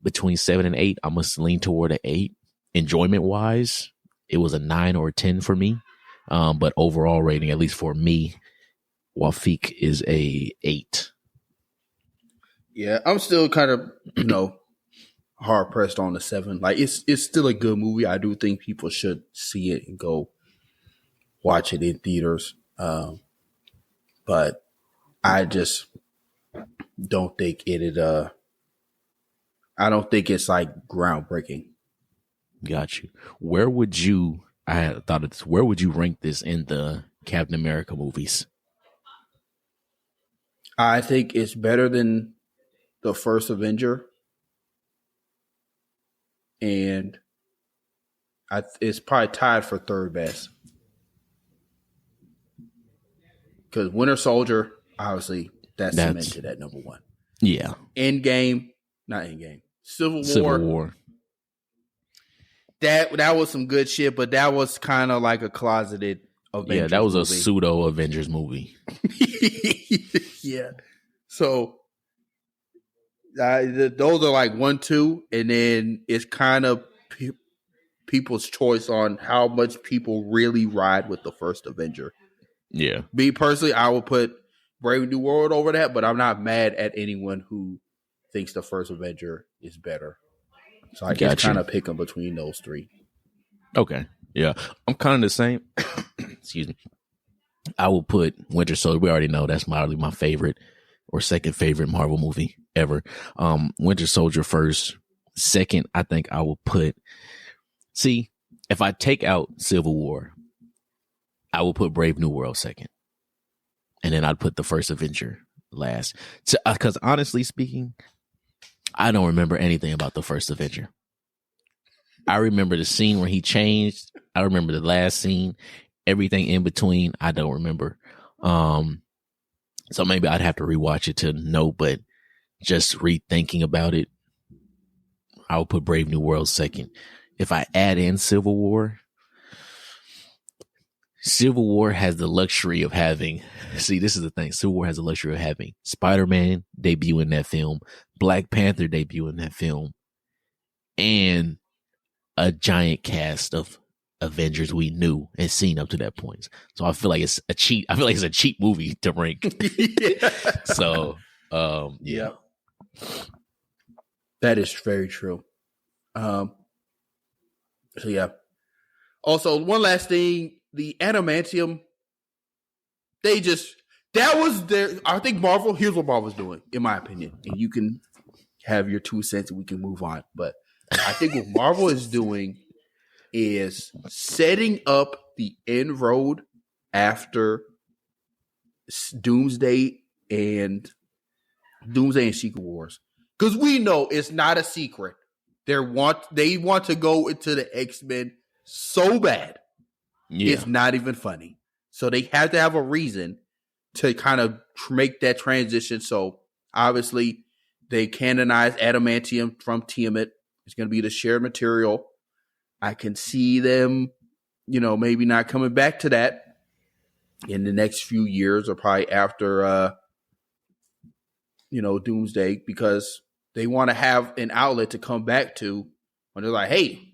Between 7 and 8, I must lean toward an 8. Enjoyment wise, it was a 9 or a 10 for me. But overall rating, at least for me, Wafik is a 8. Yeah, I'm still kind of, hard pressed on the 7. Like it's still a good movie. I do think people should see it and go watch it in theaters. But I just don't think I don't think it's like groundbreaking. Got you. Where would you rank this in the Captain America movies? I think it's better than the first Avenger. And it's probably tied for third best. Because Winter Soldier, obviously, that's cemented at number 1. Yeah. Not Endgame. Civil War. That was some good shit, but that was kind of like a closeted Avengers Yeah, that was movie. a pseudo Avengers movie. Yeah. So those are like 1, 2, and then it's kind of people's choice on how much people really ride with the first Avenger. Yeah. Me personally, I would put Brave New World over that, but I'm not mad at anyone who thinks the first Avenger is better. So I guess kind of pick them between those 3. Okay. Yeah. I'm kind of the same. Excuse me. I will put Winter Soldier. We already know that's probably my favorite or second favorite Marvel movie ever. Winter Soldier first. Second, I think I will put. See, if I take out Civil War, I will put Brave New World second, and then I'd put the first Avenger last. Because honestly speaking, I don't remember anything about the first Avenger. I remember the scene where he changed. I remember the last scene. Everything in between, I don't remember. So maybe I'd have to rewatch it to know, but just rethinking about it, I would put Brave New World second. If I add in Civil War has the luxury of having, see, this is the thing. Civil War has the luxury of having Spider-Man debut in that film, Black Panther debut in that film, and a giant cast of Avengers we knew and seen up to that point. So I feel like it's a cheat. I feel like it's a cheap movie to rank. Yeah. So, yeah. That is very true. So yeah. Also, one last thing, the adamantium, that was their, I think here's what Marvel's doing, in my opinion. And you can have your 2 cents and we can move on. But I think what Marvel is doing is setting up the end road after Doomsday and Secret Wars. Because we know it's not a secret. They want to go into the X-Men so bad. Yeah. It's not even funny. So they have to have a reason to kind of make that transition. So obviously they canonize adamantium from Tiamat. It's going to be the shared material. I can see them, maybe not coming back to that in the next few years or probably after, Doomsday, because they want to have an outlet to come back to when they're like, hey,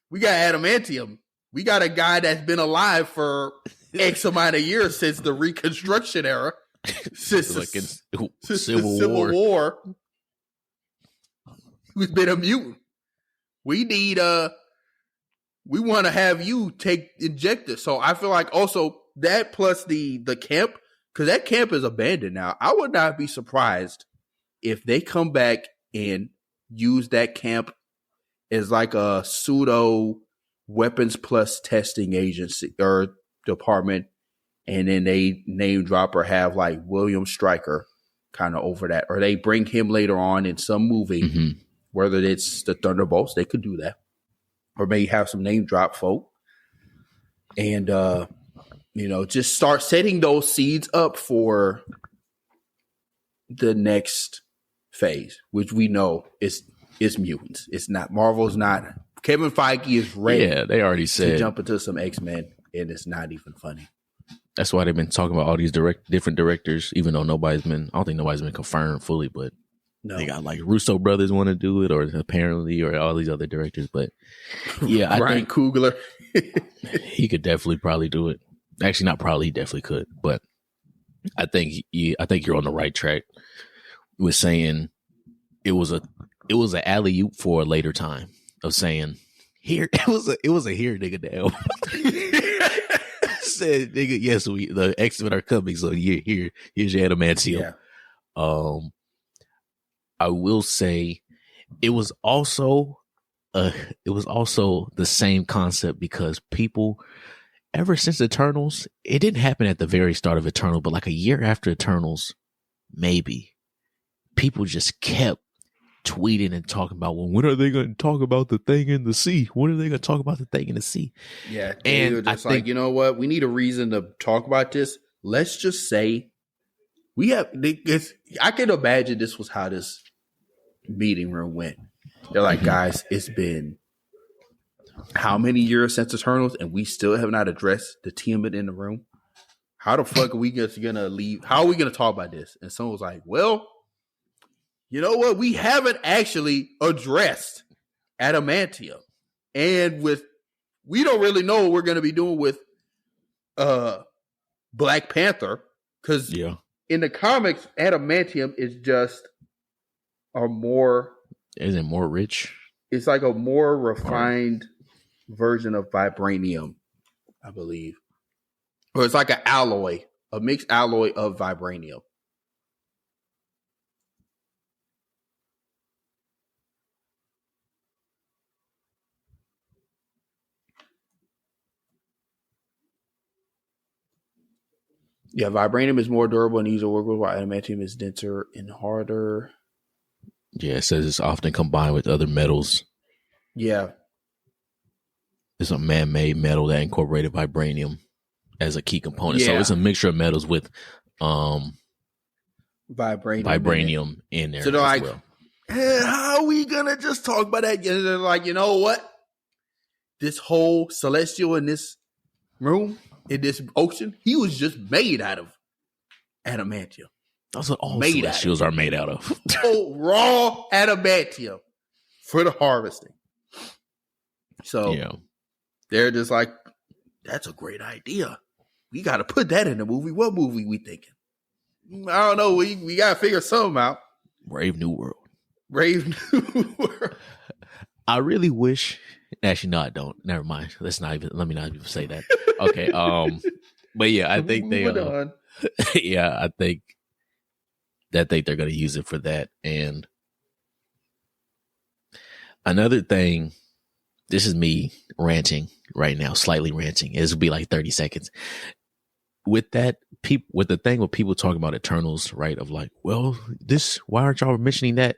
we got adamantium. We got a guy that's been alive for X amount of years since the Reconstruction era. Like in Civil War. Who's been a mutant? We need we want to have you inject it. So I feel like also that plus the camp, because that camp is abandoned now. I would not be surprised if they come back and use that camp as like a pseudo weapons plus testing agency or department, and then they name drop or have like William Stryker kind of over that, or they bring him later on in some movie, whether it's the Thunderbolts, they could do that, or maybe have some name drop folk, and just start setting those seeds up for the next phase, which we know is mutants. It's not Marvel's not. Kevin Feige is ready. Yeah, they already said to jump into some X-Men, and it's not even funny. That's why they've been talking about all these different directors, even though I don't think nobody's been confirmed fully, but they got like Russo brothers want to do it, or apparently, or all these other directors. But yeah, I think Coogler, he could definitely probably do it. Actually, not probably, he definitely could. But I think you're on the right track with saying it was an alley-oop for a later time of saying here it was a here nigga down. Said nigga, yes, the X-Men are coming, so here's your adamantium. Yeah. I will say it was also the same concept, because people ever since Eternals, it didn't happen at the very start of Eternal, but like a year after Eternals, maybe, people just kept tweeting and talking about, well, when are they going to talk about the thing in the sea? When are they going to talk about the thing in the sea? Yeah. And just like, you know what? We need a reason to talk about this. Let's just say I can imagine this was how this meeting room went. They're like, guys, it's been how many years since Eternals, and we still have not addressed the Tiamat in the room? How the fuck are we just gonna leave? How are we gonna talk about this? And someone was like, well, you know what? We haven't actually addressed adamantium, and we don't really know what we're gonna be doing with Black Panther, because in the comics, adamantium is just isn't it more rich? It's like a more refined version of vibranium, I believe. Or it's like an alloy, a mixed alloy of vibranium. Yeah, vibranium is more durable and easier to work with, while adamantium is denser and harder. Yeah, it says it's often combined with other metals. Yeah. It's a man-made metal that incorporated vibranium as a key component. Yeah. So it's a mixture of metals with vibranium in there. So they're like, how are we going to just talk about that? And they're like, you know what? This whole celestial in this room, in this ocean, he was just made out of adamantium. That's what all celestials are made out of. Raw adamantium for the harvesting. So they're just like, that's a great idea. We got to put that in the movie. What movie we thinking? I don't know. We got to figure something out. Brave New World. Brave New World. I really wish. Actually, no, I don't. Never mind. Let me not even say that. Okay. But yeah, I think they. Yeah, I think they're going to use it for that. And another thing, this is me ranting right now, slightly ranting. This will be like 30 seconds. With that, with the thing with people talking about Eternals, right? Of like, well, why aren't y'all mentioning that?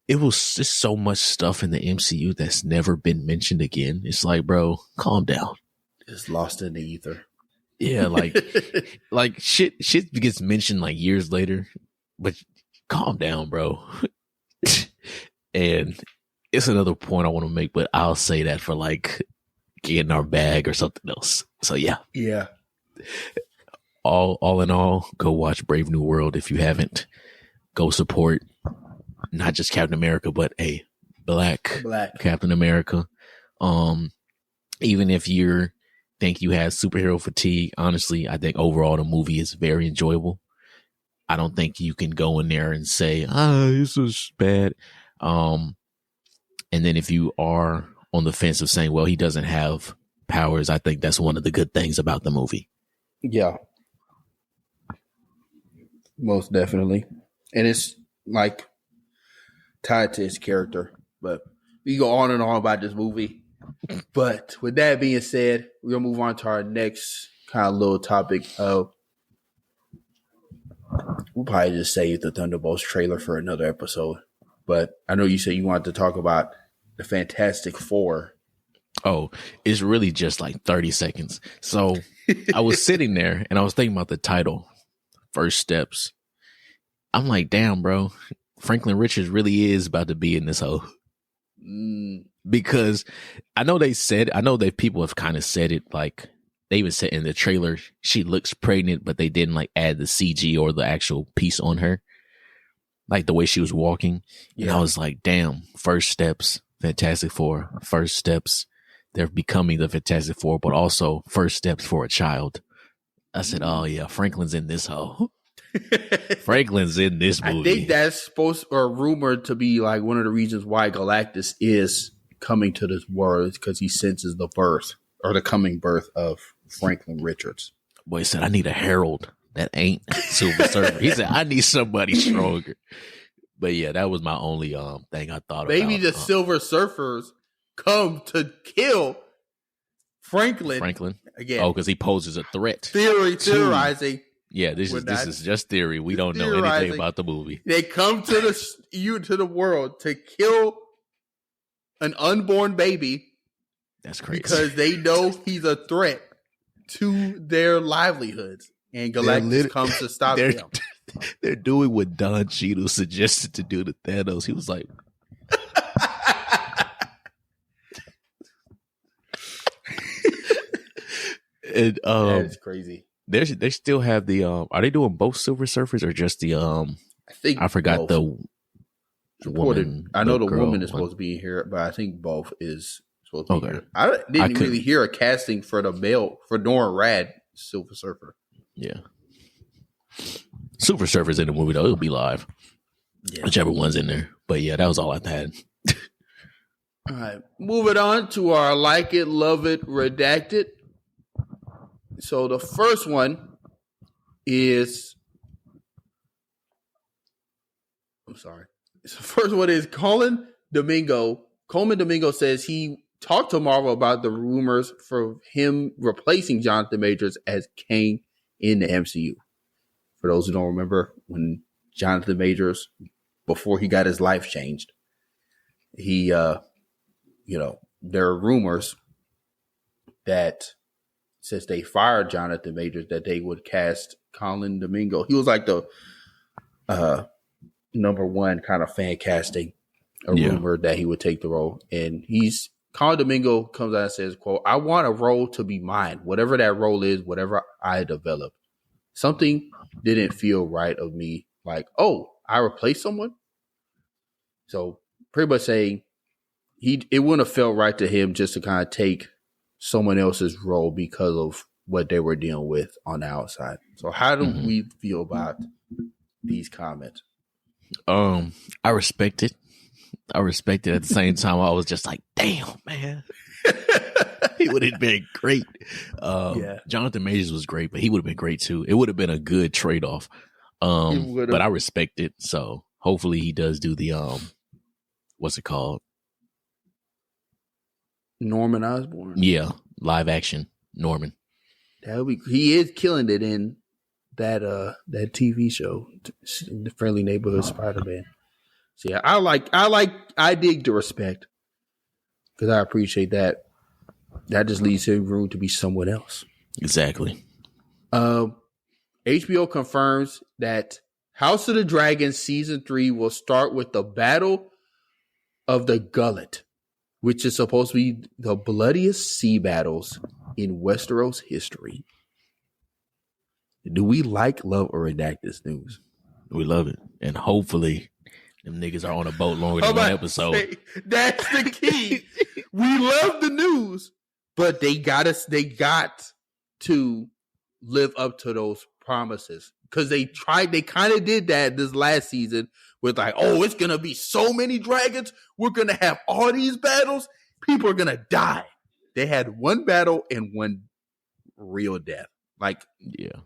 It was just so much stuff in the MCU that's never been mentioned again. It's like, bro, calm down. It's lost in the ether. Yeah, like shit gets mentioned like years later, but calm down, bro. And it's another point I want to make, but I'll say that for like getting our bag or something else. So yeah. Yeah. All in all, go watch Brave New World if you haven't. Go support not just Captain America, but a black Captain America. Even if you think you have superhero fatigue, honestly, I think overall the movie is very enjoyable. I don't think you can go in there and say, this is bad. And then if you are on the fence of saying, well, he doesn't have powers, I think that's one of the good things about the movie. Yeah. Most definitely. And it's like tied to his character. But we go on and on about this movie. But with that being said, we're going to move on to our next kind of little topic of we'll probably just save the Thunderbolts trailer for another episode. But I know you said you wanted to talk about the Fantastic Four. Oh, it's really just like 30 seconds. So I was sitting there and I was thinking about the title, First Steps. I'm like, damn, bro, Franklin Richards really is about to be in this hole. Because I know that people have kind of said it, like they even said in the trailer, she looks pregnant, but they didn't like add the CG or the actual piece on her. Like the way she was walking. Yeah. And I was like, damn, First Steps, Fantastic Four, First Steps. They're becoming the Fantastic Four, but also first steps for a child. I said, oh, yeah, Franklin's in this hole. Franklin's in this movie. I think that's supposed or rumored to be like one of the reasons why Galactus is coming to this world, because he senses the birth or the coming birth of Franklin Richards. Boy, he said, I need a herald that ain't Silver Surfer. He said, I need somebody stronger. But yeah, that was my only thing I thought Maybe about. Maybe the Silver Surfers come to kill Franklin again. Oh, because he poses a threat. Theorizing. Yeah, this is just theory. We don't know anything about the movie. They come to the world to kill an unborn baby. That's crazy. Because they know he's a threat to their livelihoods. And Galactus comes to stop them. They're doing what Don Cheadle suggested to do to Thanos. He was like, and that's crazy. They still have the are they doing both Silver Surfers or just the I forgot both. The woman. I know the woman is supposed to be in here, but I think both is supposed to be here. I didn't really hear a casting for the male for Norman Rad Silver Surfer. Yeah. Silver Surfer's in the movie though. It'll be live. Yeah. Whichever one's in there. But yeah, that was all I had. All right. Moving on to our Like It, Love It, Redacted. So the first one is The first one is Coleman Domingo. Coleman Domingo says he talked to Marvel about the rumors for him replacing Jonathan Majors as Kang in the MCU. For those who don't remember, when Jonathan Majors, before he got his life changed, he, there are rumors that since they fired Jonathan Majors, that they would cast Colin Domingo. He was like the number one kind of fan casting, rumor that he would take the role. And Colin Domingo comes out and says, quote, I want a role to be mine. Whatever that role is, whatever I develop. Something didn't feel right of me. Like, oh, I replaced someone? So pretty much saying it wouldn't have felt right to him just to kind of take someone else's role because of what they were dealing with on the outside. So how do we feel about these comments? I respect it. At the same time, I was just like, damn, man. He would have been great. Jonathan Majors was great, but he would have been great too. It would have been a good trade-off. But I respect it. So hopefully he does do the what's it called? Norman Osborn. Yeah, live action Norman. He is killing it in that TV show, The Friendly Neighborhood Spider-Man. So yeah, I dig the respect because I appreciate that. That just leaves him room to be someone else. Exactly. HBO confirms that House of the Dragon season 3 will start with the Battle of the Gullet, which is supposed to be the bloodiest sea battles in Westeros history. Do we like, love, or redact this news? We love it. And hopefully them niggas are on a boat longer than one episode. That's the key. We love the news, but they got to live up to those promises because they kind of did that this last season with like, oh, it's gonna be so many dragons, we're gonna have all these battles, people are gonna die. They had one battle and one real death. Like, yeah,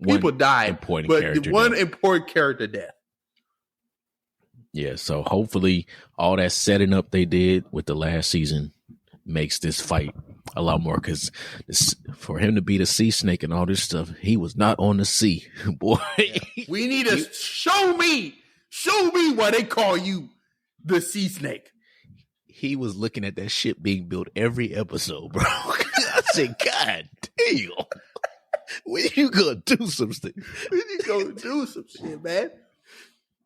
people died, but one important character death. Yeah, so hopefully all that setting up they did with the last season makes this fight a lot more, because for him to be the sea snake and all this stuff, he was not on the sea, boy. Yeah. We need to show me why they call you the sea snake. He was looking at that ship being built every episode, bro. I said, God damn, when you gonna do some shit? When you gonna do some shit, man?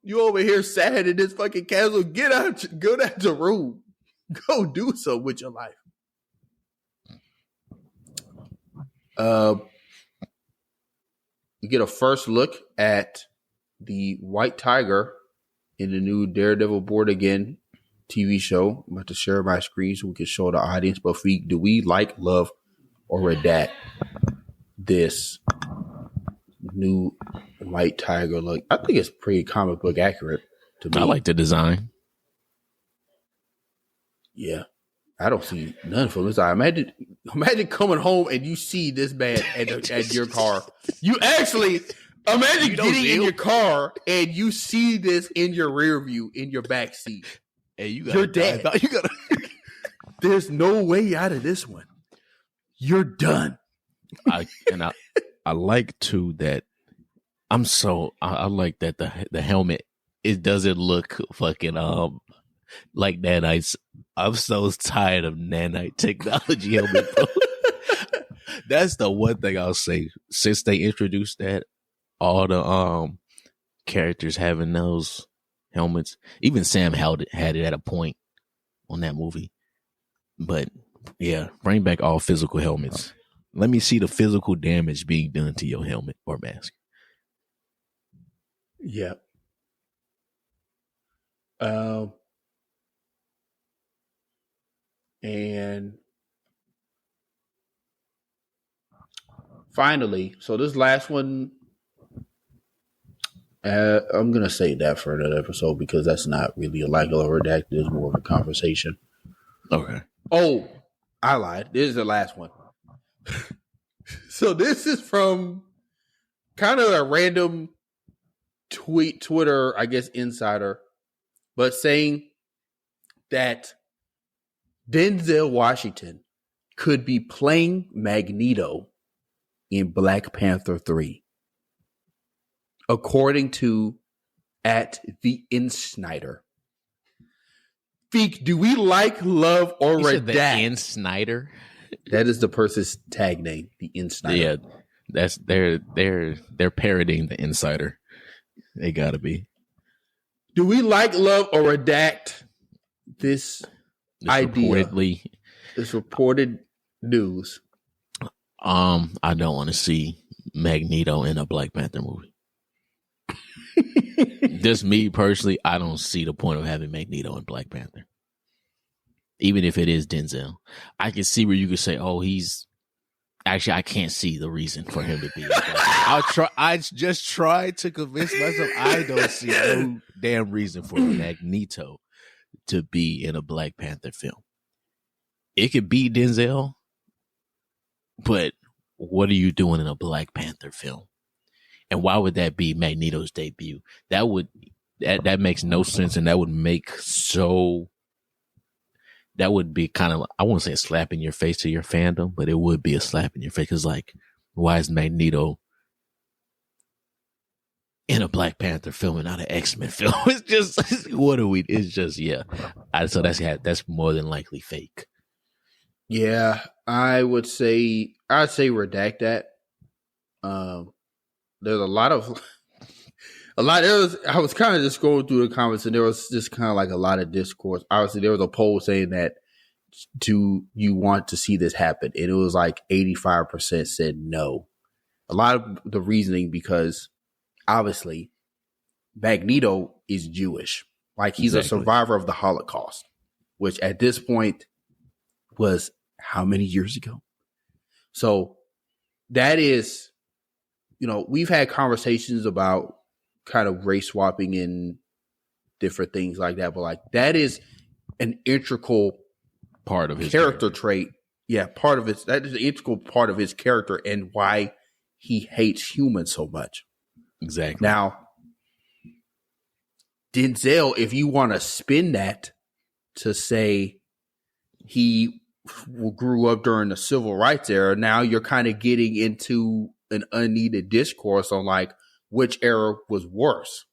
You over here sad in this fucking castle? Go down to the room. Go do something with your life. We get a first look at the White Tiger in the new Daredevil Born Again TV show. I'm about to share my screen so we can show the audience. But do we like, love, or redact this new White Tiger look? I think it's pretty comic book accurate to me. I like the design. Yeah. I don't see none from this. Imagine coming home and you see this man at your car. You actually imagine getting in your car and you see this in your rear view, in your back seat. Hey, you're dead. There's no way out of this one. You're done. I like too that I like that the helmet, it doesn't look fucking like nanites. I'm so tired of nanite technology helmet, bro. That's the one thing I'll say. Since they introduced that, all the characters having those helmets, even Sam had it at a point on that movie. But yeah, bring back all physical helmets. Let me see the physical damage being done to your helmet or mask. Yeah. And finally, so this last one, I'm going to save that for another episode because that's not really a like or redact. It's more of a conversation. Okay. Oh, I lied. This is the last one. So this is from kind of a random Twitter, I guess, insider, but saying that Denzel Washington could be playing Magneto in Black Panther 3. According to @the Insnider. Feek, do we like, love, or redact? The Insnider? That is the person's tag name, the Insnider. Yeah, that's they're parodying the Insider. They gotta be. Do we like, love, or redact this idea? This reported news. I don't want to see Magneto in a Black Panther movie. Just me personally, I don't see the point of having Magneto in Black Panther. Even if it is Denzel, I can see where you could say, "Oh, he's." Actually, I can't see the reason for him to be. I just tried to convince myself I don't see no damn reason for Magneto to be in a Black Panther film. It could be Denzel, but what are you doing in a Black Panther film? And why would that be Magneto's debut? That makes no sense, and that would be kind of, I won't say a slap in your face to your fandom, but it would be a slap in your face. Because, like, why is Magneto in a Black Panther film and not an X-Men film? It's just, it's just, yeah. So that's more than likely fake. Yeah, I'd say redact that. There's I was kind of just going through the comments and there was just kind of like a lot of discourse. Obviously, there was a poll saying that, do you want to see this happen? And it was like 85% said no. A lot of the reasoning because obviously Magneto is Jewish. Like, he's a survivor of the Holocaust, which at this point was how many years ago? So that is we've had conversations about kind of race swapping and different things like that, but like that is an integral part of his character trait. Yeah, that is an integral part of his character and why he hates humans so much. Exactly. Now, Denzel, if you want to spin that to say he grew up during the civil rights era, now you're kind of getting into an unneeded discourse on like which era was worse.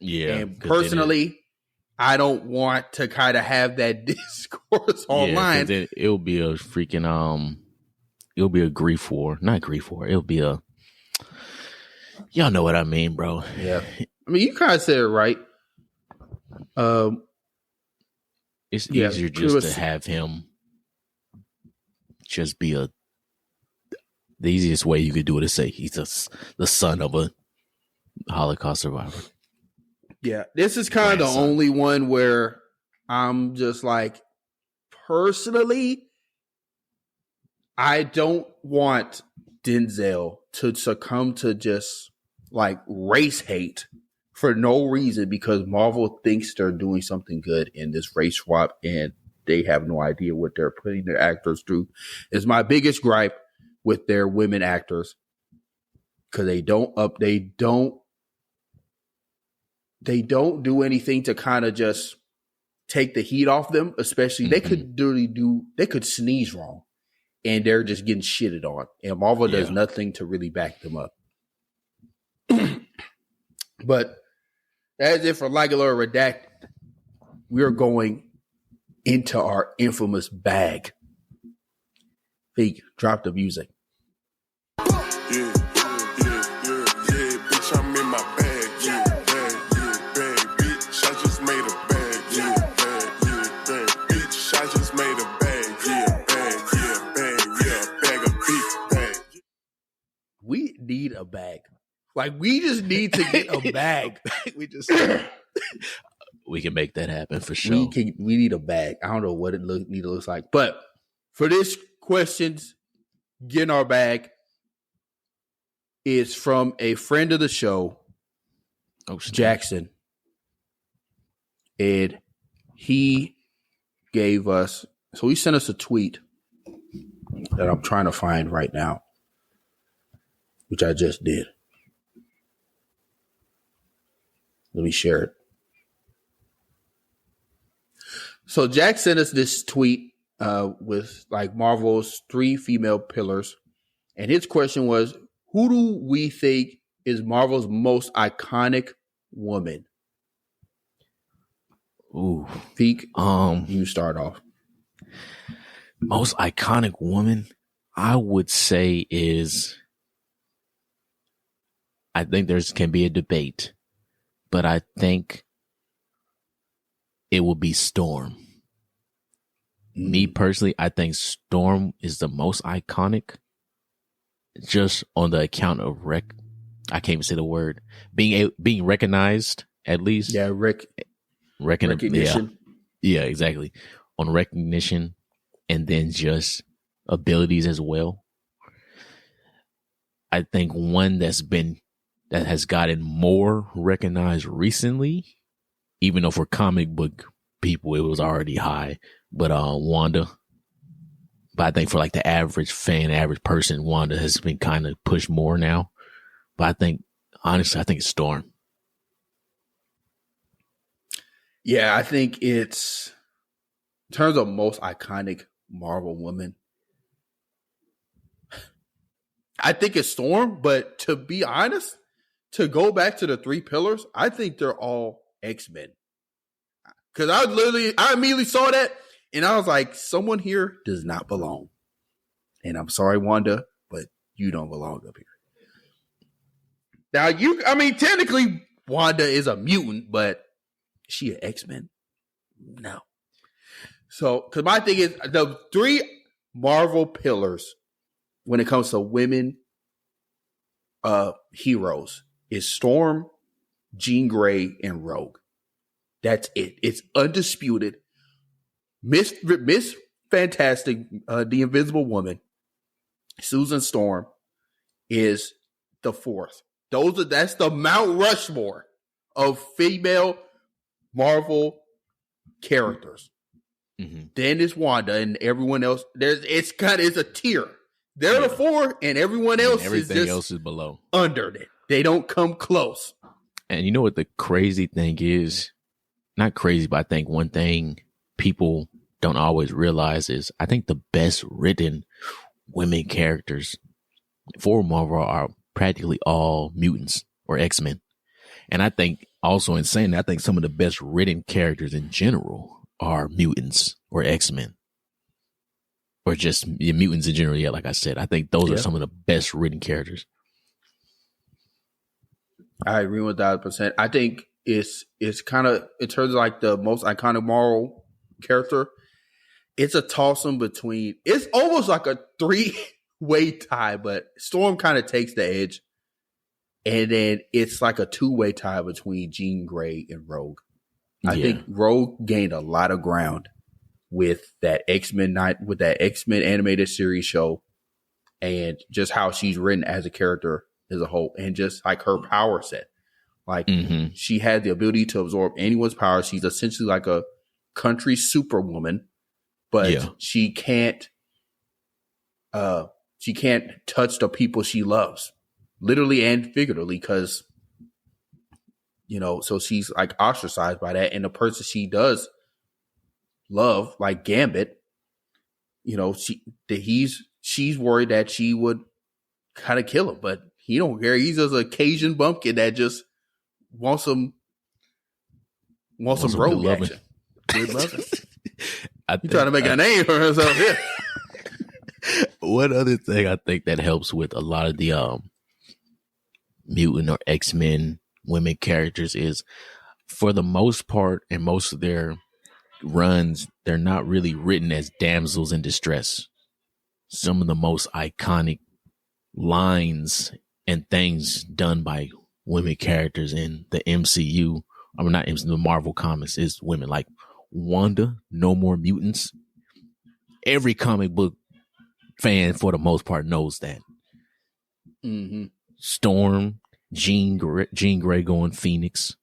Yeah. And personally, I don't want to kind of have that discourse online. Then it'll be a freaking it'll be a grief war. Not grief war. It'll be a, y'all know what I mean, bro. Yeah. I mean, you kind of said it right. It's easier just to have him just be the easiest way you could do it is say he's the son of a Holocaust survivor. Yeah, this is kind of the only one where I'm just like, personally, I don't want Denzel to succumb to just like race hate for no reason because Marvel thinks they're doing something good in this race swap and they have no idea what they're putting their actors through. It's my biggest gripe with their women actors because they don't do anything to kind of just take the heat off them, especially they could sneeze wrong and they're just getting shitted on. And Marvel does nothing to really back them up. But as if for Regular Redact, we're going into our infamous bag. Fake, drop the music. We need a bag. Like, we just need to get a bag. We can make that happen for sure. We need a bag. I don't know what it looks like. But for this questions, getting our bag is from a friend of the show, Jackson. And he gave us, so he sent us a tweet that I'm trying to find right now, which I just did. Let me share it. So Jack sent us this tweet with like Marvel's 3 female pillars. And his question was, who do we think is Marvel's most iconic woman? Ooh. Feek, you start off. Most iconic woman, I would say is, I think can be a debate, but I think it will be Storm. Me personally, I think Storm is the most iconic, just on the account of I can't even say the word, being recognized at least. Yeah, recognition. Yeah, exactly. On recognition, and then just abilities as well. I think one that has gotten more recognized recently, even though for comic book people it was already high, but Wanda. But I think for like the average fan, average person, Wanda has been kind of pushed more now. But I think, honestly, I think it's Storm. Yeah, I think it's, in terms of most iconic Marvel woman, I think it's Storm, but to be honest, to go back to the 3 pillars, I think they're all X-Men. Because I immediately saw that, and I was like, someone here does not belong. And I'm sorry, Wanda, but you don't belong up here. Now, technically, Wanda is a mutant, but is she an X-Men? No. So, because my thing is, the 3 Marvel pillars when it comes to women heroes is Storm, Jean Grey, and Rogue. That's it. It's undisputed. Miss Fantastic, the Invisible Woman, Susan Storm, is the fourth. That's the Mount Rushmore of female Marvel characters. Mm-hmm. Then it's Wanda and everyone else. It's a tier. They're the four, and everyone else everything else is below. Under it. They don't come close. And you know what the crazy thing is? Not crazy, but I think one thing people don't always realize is I think the best written women characters for Marvel are practically all mutants or X-Men. And I think also in saying that, I think some of the best written characters in general are mutants or X-Men. Or just mutants in general. Yeah, like I said, I think those are some of the best written characters. I agree with that 100%. I think it's kind of, in terms of like the most iconic Marvel character, it's a toss-up between, it's almost like a three-way tie, but Storm kind of takes the edge. And then it's like a two-way tie between Jean Grey and Rogue. I think Rogue gained a lot of ground with that X-Men animated series show, and just how she's written as a character as a whole, and just like her power set. Like she had the ability to absorb anyone's power. She's essentially like a country superwoman, but she can't touch the people she loves, literally and figuratively, because so she's like ostracized by that. And the person she does love, like Gambit, she's worried that she would kind of kill him, but he don't care. He's just a Cajun bumpkin that just wants some road action. Good loving. He's trying to make a name for himself here. One other thing I think that helps with a lot of the mutant or X-Men women characters is, for the most part, and most of their runs, they're not really written as damsels in distress. Some of the most iconic lines and things done by women characters in the MCU, I mean not MCU, the Marvel comics, is women. Like Wanda, No More Mutants. Every comic book fan, for the most part, knows that. Mm-hmm. Storm, Jean Grey going Phoenix.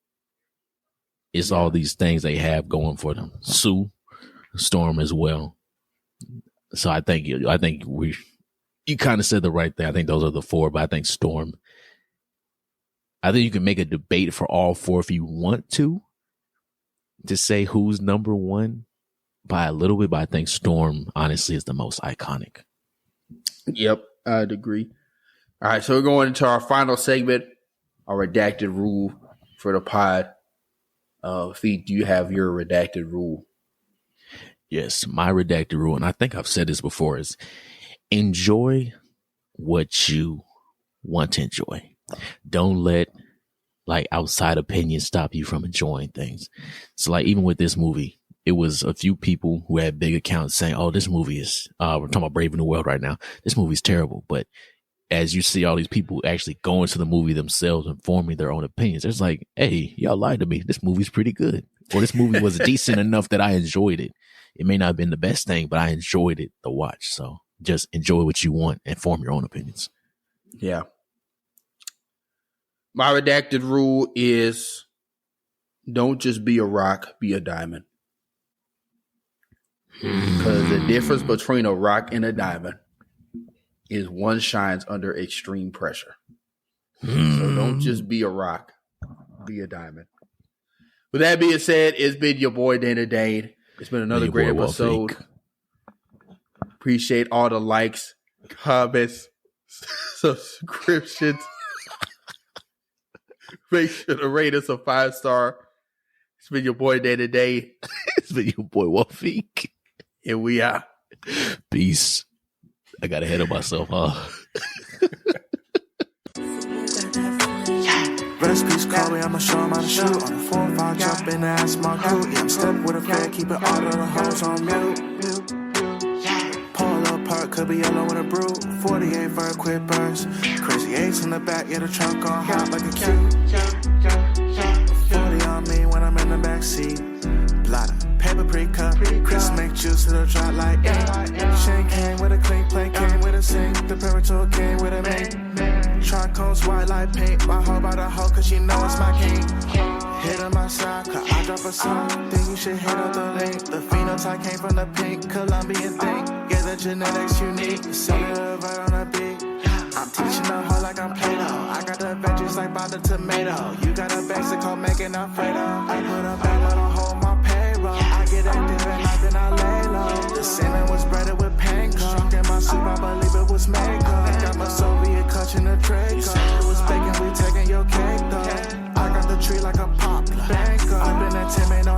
It's all these things they have going for them. Sue Storm as well. So I think you kind of said the right thing. I think those are the four, but I think Storm. I think you can make a debate for all four if you want to say who's number one by a little bit, but I think Storm honestly is the most iconic. Yep, I'd agree. All right, so we're going into our final segment, our redacted rule for the pod. Fee, do you have your redacted rule? Yes, my redacted rule, and I think I've said this before, is enjoy what you want to enjoy. Don't let like outside opinions stop you from enjoying things. So like even with this movie, it was a few people who had big accounts saying, oh, this movie is, we're talking about Brave New World right now. This movie's terrible. But as you see all these people actually going to the movie themselves and forming their own opinions, it's like, hey, y'all lied to me. This movie's pretty good. Or this movie was decent enough that I enjoyed it. It may not have been the best thing, but I enjoyed it to watch. So just enjoy what you want and form your own opinions. Yeah. My redacted rule is don't just be a rock, be a diamond. Because the difference between a rock and a diamond is one shines under extreme pressure. So don't just be a rock, be a diamond. With that being said, it's been your boy Dana Dane. It's been another great episode. Appreciate all the likes, comments, subscriptions. Make sure to rate us a 5-star. It's been your boy Dana Dane. It's been your boy Wafik. And we out. Peace. I got ahead of myself, huh? Recipes call me, I'ma show 'em how to shoot. On the 4-5, jump in the ass, my crew. Yeah, I'm step with a fan, keeping all of the hoes on mute. Pull up park, could be yellow with a brew. 48 for a quick burst. Crazy 8s in the back, yeah, the trunk on hot like a cube. 40 on me when I'm in the backseat. Blotter, paper pre-cup, Chris make juice to the drop like ink. Chain came with a clean plate, came with a sink. The Parator came with a mink. Tricones white like paint. My hoe by the hoe cause she know it's my king. Hit on my side, cause I drop a song. Think you should hit up the link. The phenotype came from the pink Colombian thing. Yeah, the genetics unique. Cellular right on the beat. I'm teaching the hoe like I'm Play-Doh. I got the veggies like by the tomato. You got a basic hoe making Alfredo. I put a bag on a hoe on my payroll. I get active at night, then I lay low. The salmon was breaded with panko. Strong in my soup, I believe it was Mako. Got my Soviet clutch in the Draco. It was bacon, we taking your cake though. I got the tree like a poplar. Banco. I've been at 10, ain't no